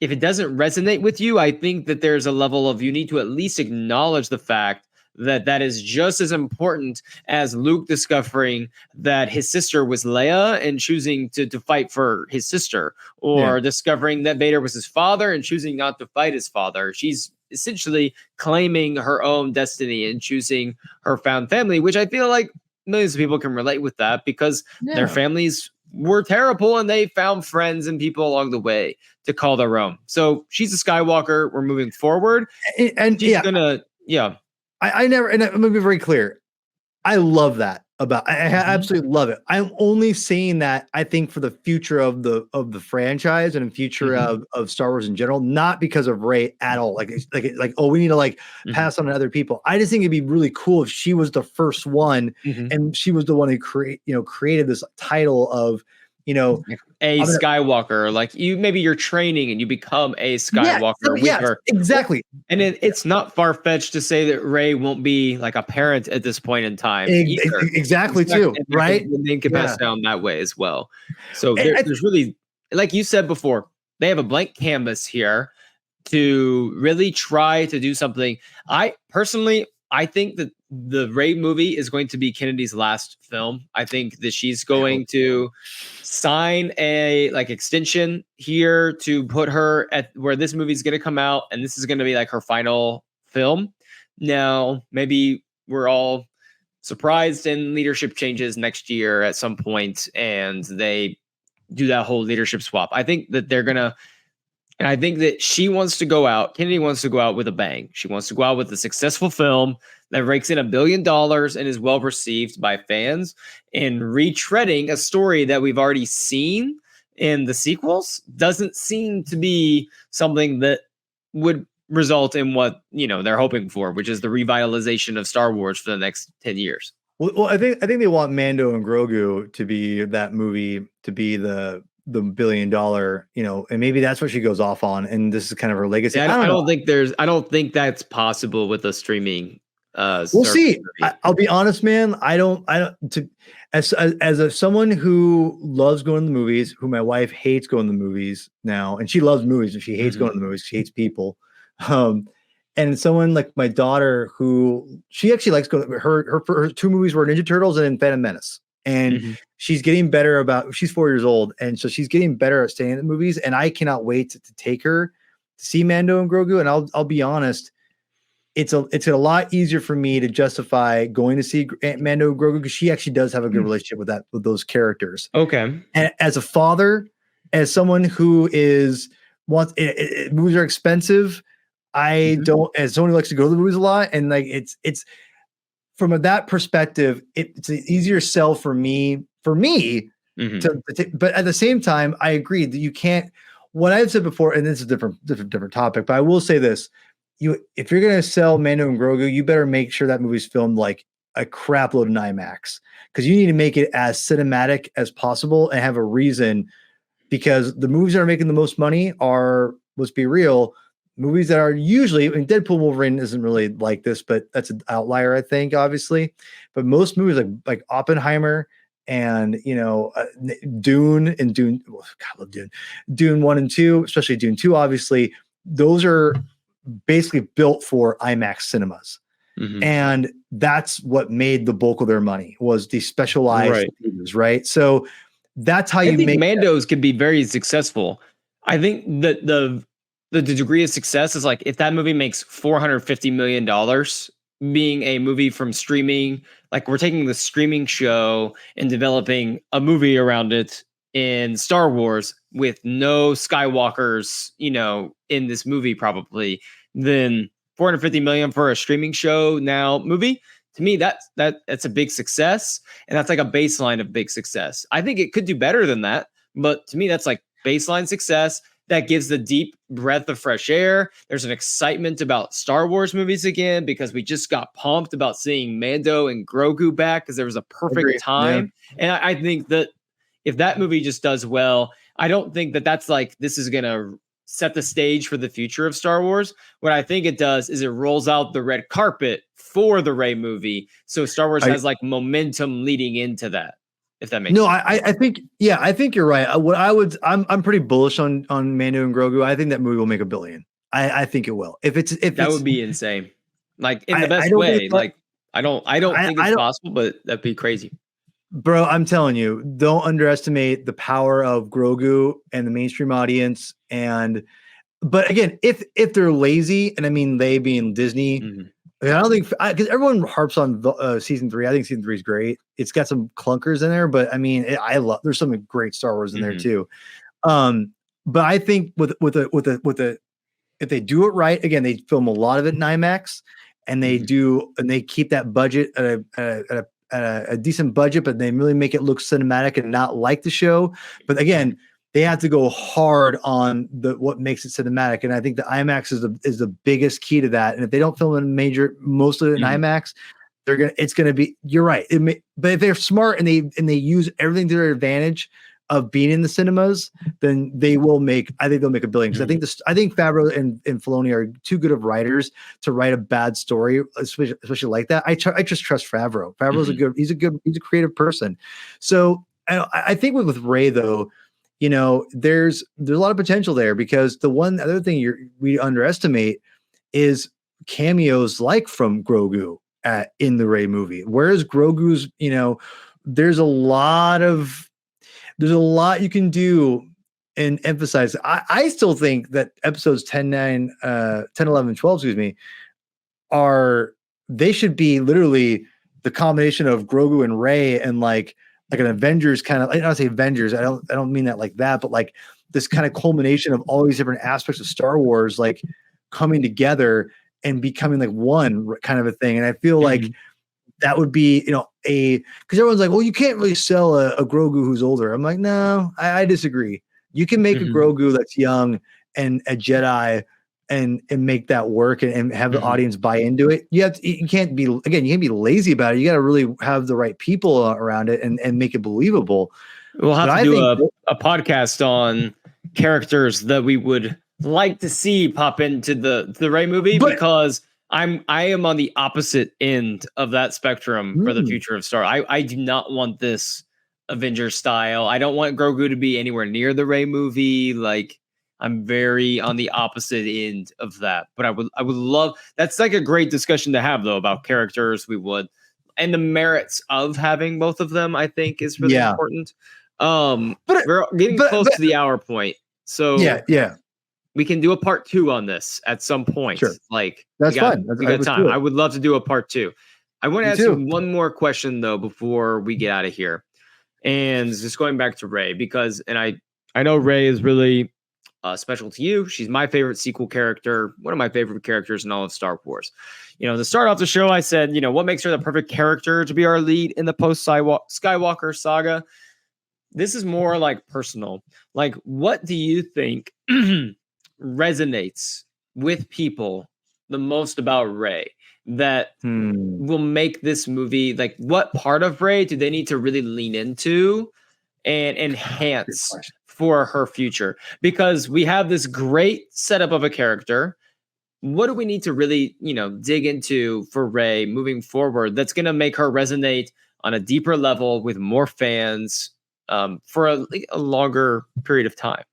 if it doesn't resonate with you, I think that there's a level of you need to at least acknowledge the fact that is just as important as Luke discovering that his sister was Leia and choosing to fight for his sister, or discovering that Vader was his father and choosing not to fight his father. She's essentially claiming her own destiny and choosing her found family, which I feel like millions of people can relate with that because their families were terrible and they found friends and people along the way to call their own. So she's a Skywalker. We're moving forward. And she's gonna, I never, and I'm gonna be very clear. I love that about, I absolutely love it. I'm only saying that I think for the future of the franchise and the future of Star Wars in general, not because of Rey at all. Like, oh, we need to like pass on to other people. I just think it'd be really cool if she was the first one and she was the one who created this title of, Skywalker, like maybe you're training and you become a Skywalker with her. Exactly. And it's not far-fetched to say that Rey won't be like a parent at this point in time. Exactly too, right? And they can pass down that way as well. So there's really, like you said before, they have a blank canvas here to really try to do something. I think that the Rey movie is going to be Kennedy's last film. I think that she's going to sign a like extension here to put her at where this movie is going to come out, and this is going to be like her final film. Now, maybe we're all surprised and leadership changes next year at some point, and they do that whole leadership swap. I think that they're gonna. And I think that Kennedy wants to go out with a bang. She wants to go out with a successful film that rakes in $1 billion and is well received by fans, and retreading a story that we've already seen in the sequels doesn't seem to be something that would result in what, they're hoping for, which is the revitalization of Star Wars for the next 10 years. Well, I think they want Mando and Grogu to be that movie, to be the $1 billion, and maybe that's what she goes off on, and this is kind of her legacy. Yeah, I don't think that's possible with a streaming. We'll see. I'll be honest, man. As someone who loves going to the movies, who my wife hates going to the movies now, and she loves movies, and she hates going to the movies. She hates people. And someone like my daughter, who she actually likes going. Her two movies were Ninja Turtles and Phantom Menace. And she's getting better she's 4 years old. And so she's getting better at staying at the movies. And I cannot wait to take her to see Mando and Grogu. And I'll be honest, it's a lot easier for me to justify going to see Mando and Grogu because she actually does have a good relationship with those characters. Okay. And as a father, as someone who movies are expensive. I don't, as someone who likes to go to the movies a lot, and like it's from that perspective, it's an easier sell for me to but at the same time, I agree that you can't, what I've said before, and this is a different topic, but I will say this, if you're going to sell Mando and Grogu, you better make sure that movie's filmed like a crap load in IMAX, because you need to make it as cinematic as possible and have a reason, because the movies that are making the most money are, let's be real, movies that are usually, Deadpool Wolverine isn't really like this, but that's an outlier, I think, obviously. But most movies like Oppenheimer and Dune and Dune, God, I love Dune 1 and 2, especially Dune 2, obviously, those are basically built for IMAX cinemas. And that's what made the bulk of their money was the specialized movies, right? So that's how you make Mandos could be very successful. I think that the degree of success is like if that movie makes $450 million being a movie from streaming, like we're taking the streaming show and developing a movie around it in Star Wars with no Skywalkers, in this movie probably, then 450 million for a streaming show now movie. To me, that's a big success, and that's like a baseline of big success. I think it could do better than that, but to me, that's like baseline success. That gives the deep breath of fresh air. There's an excitement about Star Wars movies again because we just got pumped about seeing Mando and Grogu back because there was a perfect time. Yeah. And I think that if that movie just does well, I don't think that that's like this is going to set the stage for the future of Star Wars. What I think it does is it rolls out the red carpet for the Rey movie. So Star Wars has like momentum leading into that. If that makes sense. I think you're right. I'm pretty bullish on Mando and Grogu. I think that movie will make $1 billion. I think it will. If that would be insane. Like in the best way. Like I don't think it's possible, but that'd be crazy. Bro, I'm telling you, don't underestimate the power of Grogu and the mainstream audience. But again, if they're lazy, and I mean they being Disney, I don't think because everyone harps on season 3. I think season 3 is great. It's got some clunkers in there, but I mean, there's some great Star Wars in there too. But I think with if they do it right, again, they film a lot of it in IMAX, and they keep that budget at a decent budget, but they really make it look cinematic and not like the show. But again, they have to go hard on what makes it cinematic, and I think the IMAX is the biggest key to that. And if they don't film most of it in IMAX, it's gonna be. You're right. But if they're smart and they use everything to their advantage of being in the cinemas, then they will make. I think they'll make $1 billion. Because I think Favreau and Filoni are too good of writers to write a bad story, especially like that. I just trust Favreau. Favreau's he's a creative person. So I think with Rey though. There's a lot of potential there because the other thing we underestimate is cameos like from Grogu in the Rey movie. Whereas Grogu's, there's a lot you can do and emphasize. I still think that episodes 10, 11, 12, they should be literally the combination of Grogu and Rey and like an Avengers kind of, I don't say Avengers. I don't mean that like that, but like this kind of culmination of all these different aspects of Star Wars, like coming together and becoming like one kind of a thing. And I feel like that would be, because everyone's like, well, you can't really sell a Grogu who's older. I'm like, no, I disagree. You can make a Grogu that's young and a Jedi and make that work and have the audience buy into it. You can't be lazy about it. You got to really have the right people around it and make it believable. We'll have to do a podcast on characters that we would like to see pop into the Rey movie, because I am on the opposite end of that spectrum for the future of Star. I do not want this Avengers style. I don't want Grogu to be anywhere near the Rey movie. Like, I'm very on the opposite end of that, but I would love. That's like a great discussion to have though about characters. And the merits of having both of them, I think, is really important. But we're getting close to the hour point, so we can do a part 2 on this at some point. Sure, like that's fine. We got time. I would love to do a part 2. I want to ask you one more question though before we get out of here, and just going back to Rey because, and I know Rey is really special to you. She's my favorite sequel character, one of my favorite characters in all of Star Wars. To start off the show, I said, what makes her the perfect character to be our lead in the post-Skywalker saga? This is more like personal. Like, what do you think resonates with people the most about Rey that will make this movie? Like, what part of Rey do they need to really lean into and enhance for her future? Because we have this great setup of a character. What do we need to really, dig into for Rey moving forward that's going to make her resonate on a deeper level with more fans for a longer period of time?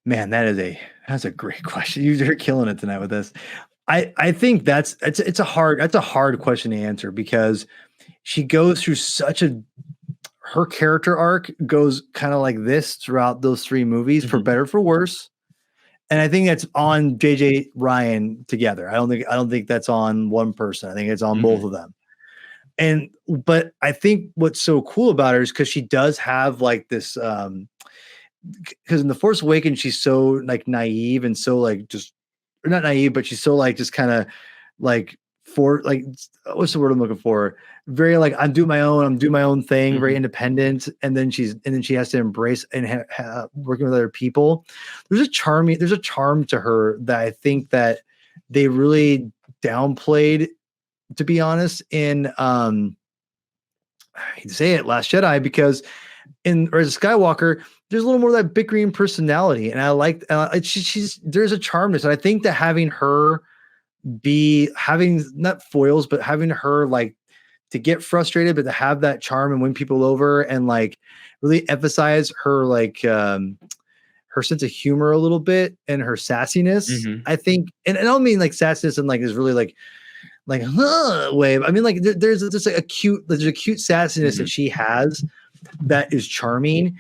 Man, that's a great question. You're killing it tonight with this. I think it's a hard question to answer because she goes through her character arc goes kind of like this throughout those 3 movies, for better or for worse. And I think that's on JJ Ryan together. I don't think that's on one person. I think it's on both of them. But I think what's so cool about her is because she does have like this because in The Force Awakens, she's so like naive and so like just or not naive, but she's so like just kind of like what's the word I'm looking for? Very like I'm doing my own thing, very independent, and then she has to embrace and working with other people. There's a charm to her that I think that they really downplayed, to be honest, in I hate to say it, Last Jedi, because in Rise of Skywalker, there's a little more of that bickering personality, and I like there's a charm to it. So I think that having not foils, but having her like to get frustrated, but to have that charm and win people over, and like really emphasize her like her sense of humor a little bit and her sassiness. I think, and I don't mean like sassiness and like is really like way. I mean like there's just like a cute sassiness that she has that is charming,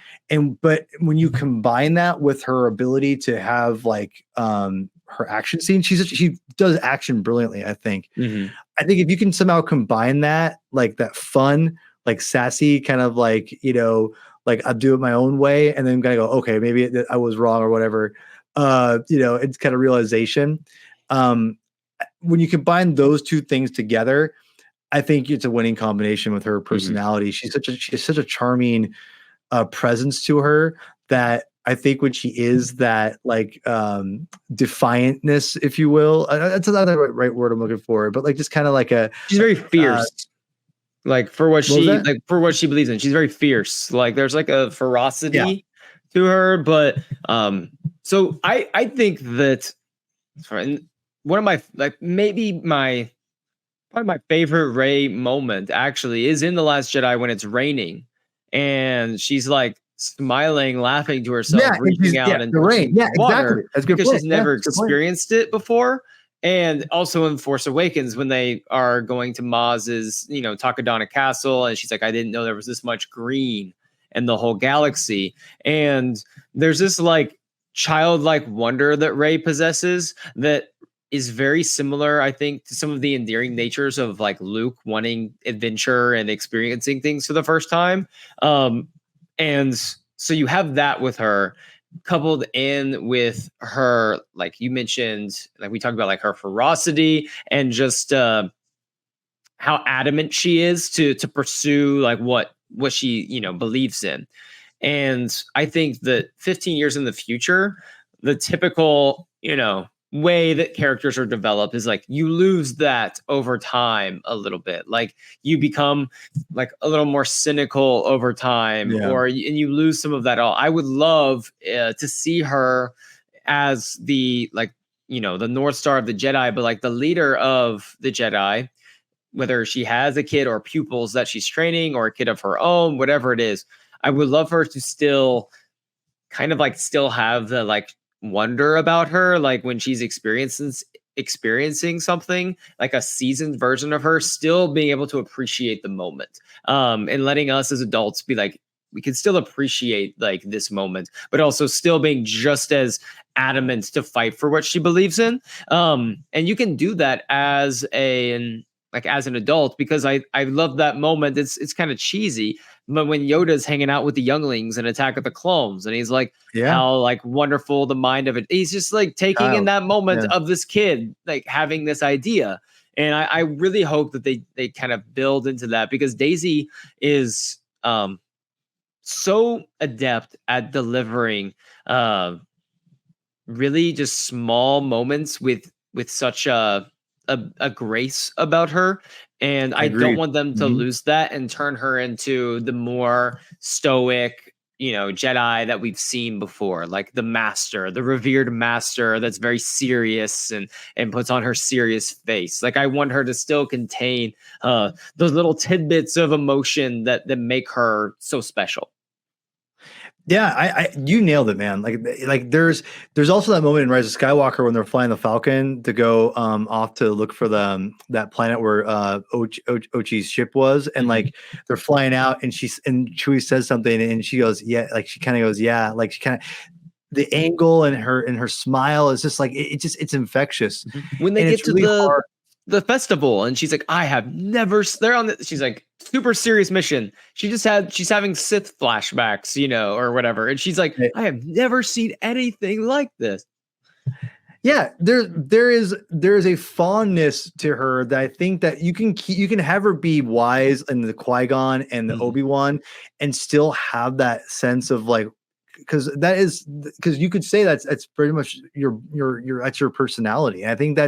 but when you combine that with her ability to have like her action scene, she does action brilliantly. I think if you can somehow combine that, like that fun, like sassy kind of like, like I'll do it my own way, and then gotta go, okay, maybe I was wrong or whatever. It's kind of realization. When you combine those 2 things together, I think it's a winning combination with her personality. She has such a charming presence to her that I think when she is that like defiantness, if you will, that's not the right word I'm looking for, but like just kind of like she's very fierce. Like for what she believes in. She's very fierce. Like there's like a ferocity to her. But so I think that one of my probably my favorite Rey moment actually is in The Last Jedi when it's raining and she's like smiling, laughing to herself, reaching out and the rain. Yeah, water, exactly. That's good because point. she's never experienced it before. And also in Force Awakens when they are going to Maz's, Takadana Castle, and she's like, I didn't know there was this much green in the whole galaxy. And there's this like childlike wonder that Rey possesses that is very similar, I think, to some of the endearing natures of like Luke wanting adventure and experiencing things for the first time. And so you have that with her coupled in with her, like you mentioned, like we talked about like her ferocity and just how adamant she is to pursue like what she, believes in. And I think that 15 years in the future, the typical, way that characters are developed is like you lose that over time a little bit. Like you become like a little more cynical over time, and you lose some of that all. I would love to see her as the like, the North Star of the Jedi, but like the leader of the Jedi, whether she has a kid or pupils that she's training or a kid of her own, whatever it is. I would love her to still kind of like still have the like wonder about her, like when she's experiencing something, like a seasoned version of her, still being able to appreciate the moment, and letting us as adults be like, we can still appreciate like this moment, but also still being just as adamant to fight for what she believes in. And you can do that as an adult, because I love that moment. It's kind of cheesy, but when Yoda's hanging out with the younglings in Attack of the Clones, and he's like, how like wonderful the mind of it. He's just like taking in that moment of this kid, like having this idea. And I really hope that they kind of build into that, because Daisy is so adept at delivering really just small moments with such a grace about her. And I don't want them to lose that and turn her into the more stoic, Jedi that we've seen before, like the master, the revered master that's very serious and puts on her serious face. Like I want her to still contain those little tidbits of emotion that make her so special. Yeah, you nailed it, man. Like there's also that moment in Rise of Skywalker when they're flying the Falcon to go off to look for that planet where Ochi's ship was, and like they're flying out, and Chewie says something, and she goes, yeah, like she kind of goes, yeah, like she kind of, the angle and her smile is just like it's infectious. When they get to really the festival, and she's like, I have never, they're on she's like, super serious mission. She's having Sith flashbacks, you know, or whatever. And she's like, I have never seen anything like this. Yeah, there is a fondness to her that I think that you can have her be wise in the Qui-Gon and the Obi-Wan and still have that sense of like, because you could say that's pretty much that's your personality. And I think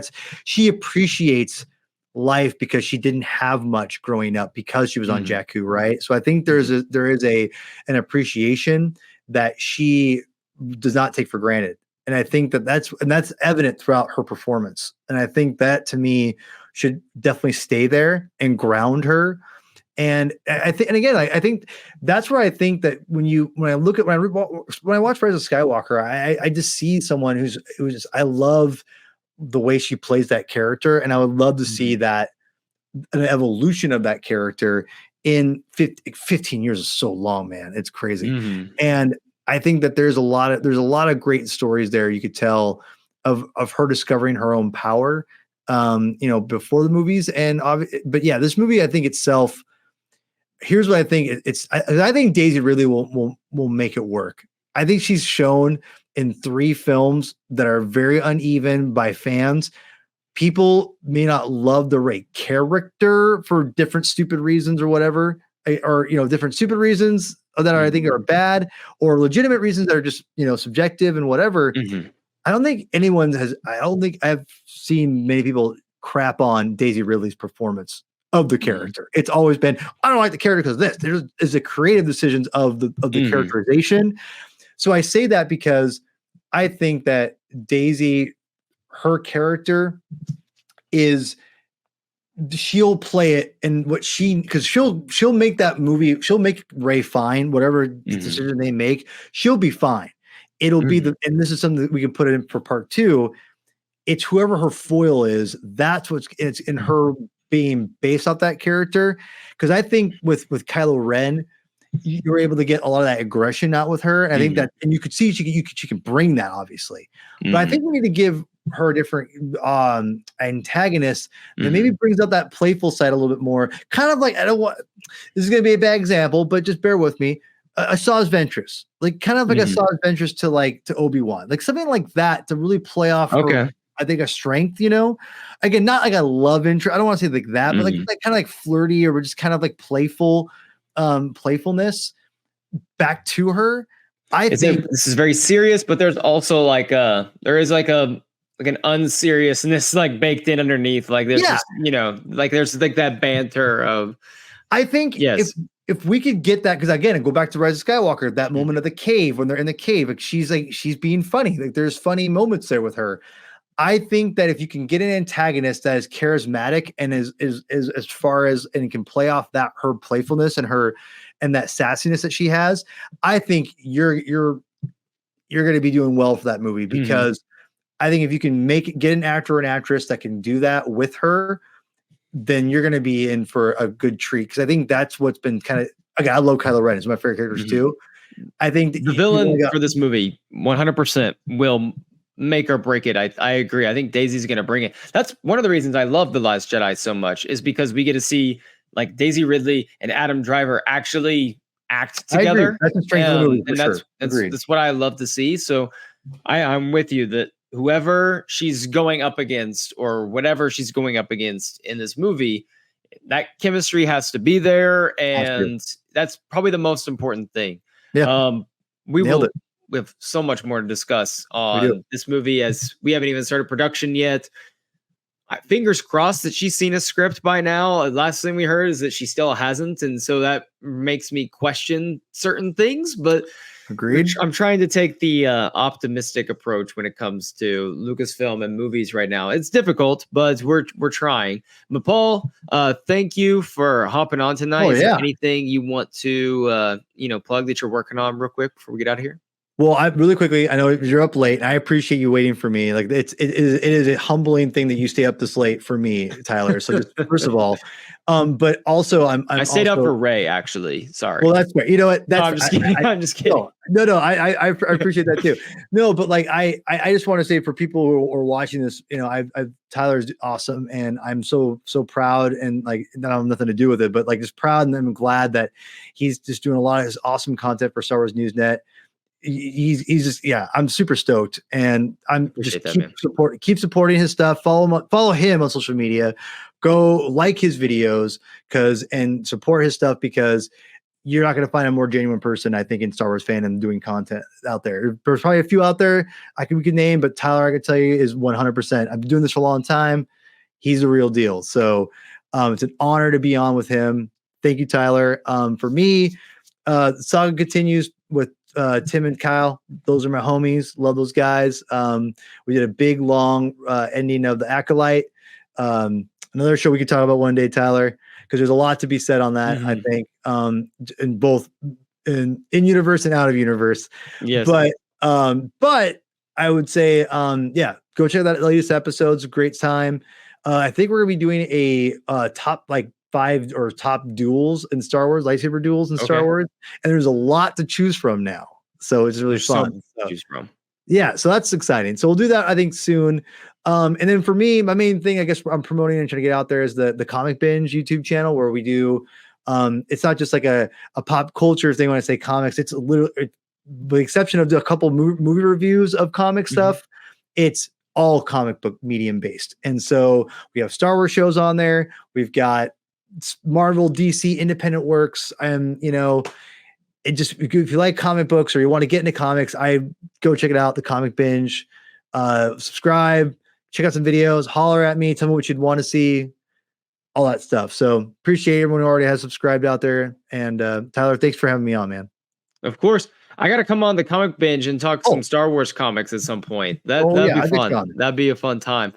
she appreciates life because she didn't have much growing up because she was on Jakku, right? So I think there is an appreciation that she does not take for granted. And I think that's evident throughout her performance. And I think that to me should definitely stay there and ground her. And I think that's where I think that when I watch Rise of Skywalker, I just see someone who's just, I love the way she plays that character, and I would love to see that an evolution of that character in 15 years is so long, man. It's crazy. And I think that there's a lot of great stories there you could tell of her discovering her own power, before the movies. But yeah, this movie, I think itself, here's what I think. I think Daisy Ridley will make it work. I think she's shown in 3 films that are very uneven by fans. People may not love the Rey character for different stupid reasons or whatever, or different stupid reasons that I think are bad, or legitimate reasons that are just subjective and whatever. I don't think I've seen many people crap on Daisy Ridley's performance of the character. It's always been, I don't like the character because this. There is the creative decisions of the characterization. So I say that because I think that Daisy, her character she'll play it and because she'll make that movie, she'll make Rey fine, whatever decision they make, she'll be fine. It'll be and this is something that we can put it in for part 2. It's whoever her foil is. It's in her being based off that character. Because I think with Kylo Ren, you're able to get a lot of that aggression out with her. And I think that, and you could see she can bring that, obviously. But I think we need to give her a different antagonist that maybe brings out that playful side a little bit more. Kind of like, this is going to be a bad example, but just bear with me. A Saw's Ventress, like kind of like a Saw's Ventress to Obi-Wan, like something like that to really play off. Her, I think a strength, again, not like a love interest. I don't want to say like that, but like kind of like flirty or just kind of like playful, playfulness back to her. I think this is very serious, but there's also like there is like an unseriousness like baked in underneath. Like there's just, like there's like that banter of. I think if we could get that, because again, go back to Rise of Skywalker, that moment of the cave when they're in the cave, like she's being funny. Like there's funny moments there with her. I think that if you can get an antagonist that is charismatic and is as far as and can play off that her playfulness and that sassiness that she has, I think you're going to be doing well for that movie, because I think if you can get an actor or an actress that can do that with her, then you're going to be in for a good treat. Because I think that's what's been kind of. I love Kylo Ren; he's my favorite characters too. I think the villain for this movie 100% will make or break it. I agree. I think Daisy's going to bring it. That's one of the reasons I love The Last Jedi so much, is because we get to see like Daisy Ridley and Adam Driver actually act together. That's the strength of the movie, and that's what I love to see. So I'm with you that whoever she's going up against or whatever she's going up against in this movie, that chemistry has to be there. And that's probably the most important thing. Yeah. We have so much more to discuss on this movie, as we haven't even started production yet. Fingers crossed that she's seen a script by now. Last thing we heard is that she still hasn't. And so that makes me question certain things, but Agreed. I'm trying to take the optimistic approach when it comes to Lucasfilm and movies right now. It's difficult, but we're trying. But Paul, thank you for hopping on tonight. Oh, Is there yeah. anything you want to plug that you're working on real quick before we get out of here? Well, I really quickly, I know you're up late. I appreciate you waiting for me. Like it is a humbling thing that you stay up this late for me, Tyler. So just first of all, but also I stayed up for Rey, actually. Sorry. Well, that's fair. You know what? That's, no, I'm just kidding. I'm just kidding. No, I appreciate that too. No, but like I just want to say for people who are watching this, you know, Tyler's awesome, and I'm so proud, and like that I have nothing to do with it, but like just proud, and I'm glad that he's just doing a lot of his awesome content for Star Wars Newsnet. He's just, yeah, I'm super stoked, and I'm just keep supporting his stuff. Follow him on social media, go like his videos and support his stuff, because you're not going to find a more genuine person, I think, in Star Wars fandom doing content out there. There's probably a few out there we could name, but Tyler, I can tell you, is 100%. I've been doing this for a long time. He's the real deal. So it's an honor to be on with him. Thank you, Tyler. For me, Saga continues with Tim and Kyle. Those are my homies. Love those guys. We did a big, long ending of The Acolyte. Another show we could talk about one day, Tyler, because there's a lot to be said on that, I think, in both in universe and out of universe. Yes. But I would say, yeah, go check that latest episodes. Great time. I think we're gonna be doing a top 5 or top duels in Star Wars, lightsaber duels in Star Wars, and there's a lot to choose from now, so it's really fun. To choose from. Yeah, so that's exciting. So we'll do that, I think, soon. And then for me, my main thing, I guess, I'm promoting and trying to get out there is the Comic Binge YouTube channel, where we do. It's not just like a pop culture thing when I say comics. It's with the exception of a couple movie reviews of comic stuff. It's all comic book medium based, and so we have Star Wars shows on there. We've got Marvel, DC, independent works, and it just, if you like comic books or you want to get into comics, I go check it out. The Comic Binge. Subscribe, check out some videos, holler at me, tell me what you'd want to see, all that stuff. So appreciate everyone who already has subscribed out there. And Tyler, thanks for having me on, man. Of course. I got to come on the Comic Binge and talk some Star Wars comics at some point. That'd be fun. That'd be a fun time.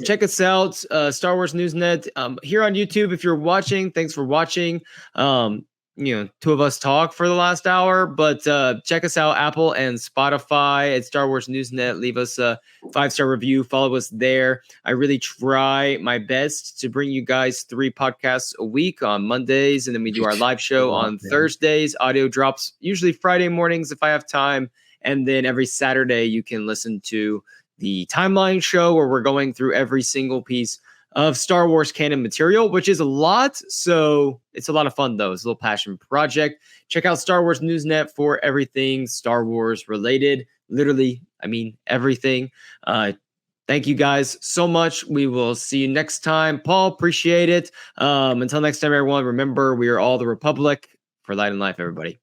Check us out, Star Wars Newsnet, here on YouTube. If you're watching, thanks for watching. Two of us talk for the last hour, but check us out, Apple and Spotify at Star Wars Newsnet. Leave us a 5-star review. Follow us there. I really try my best to bring you guys 3 podcasts a week on Mondays, and then we do our live show on Thursdays. Audio drops usually Friday mornings if I have time, and then every Saturday you can listen to the Timeline show, where we're going through every single piece of Star Wars canon material, which is a lot. So it's a lot of fun, though. It's a little passion project. Check out Star Wars Newsnet for everything Star Wars related. Literally, I mean, everything. Thank you guys so much. We will see you next time. Paul, appreciate it. Until next time, everyone, remember, we are all the Republic. For light and life, everybody.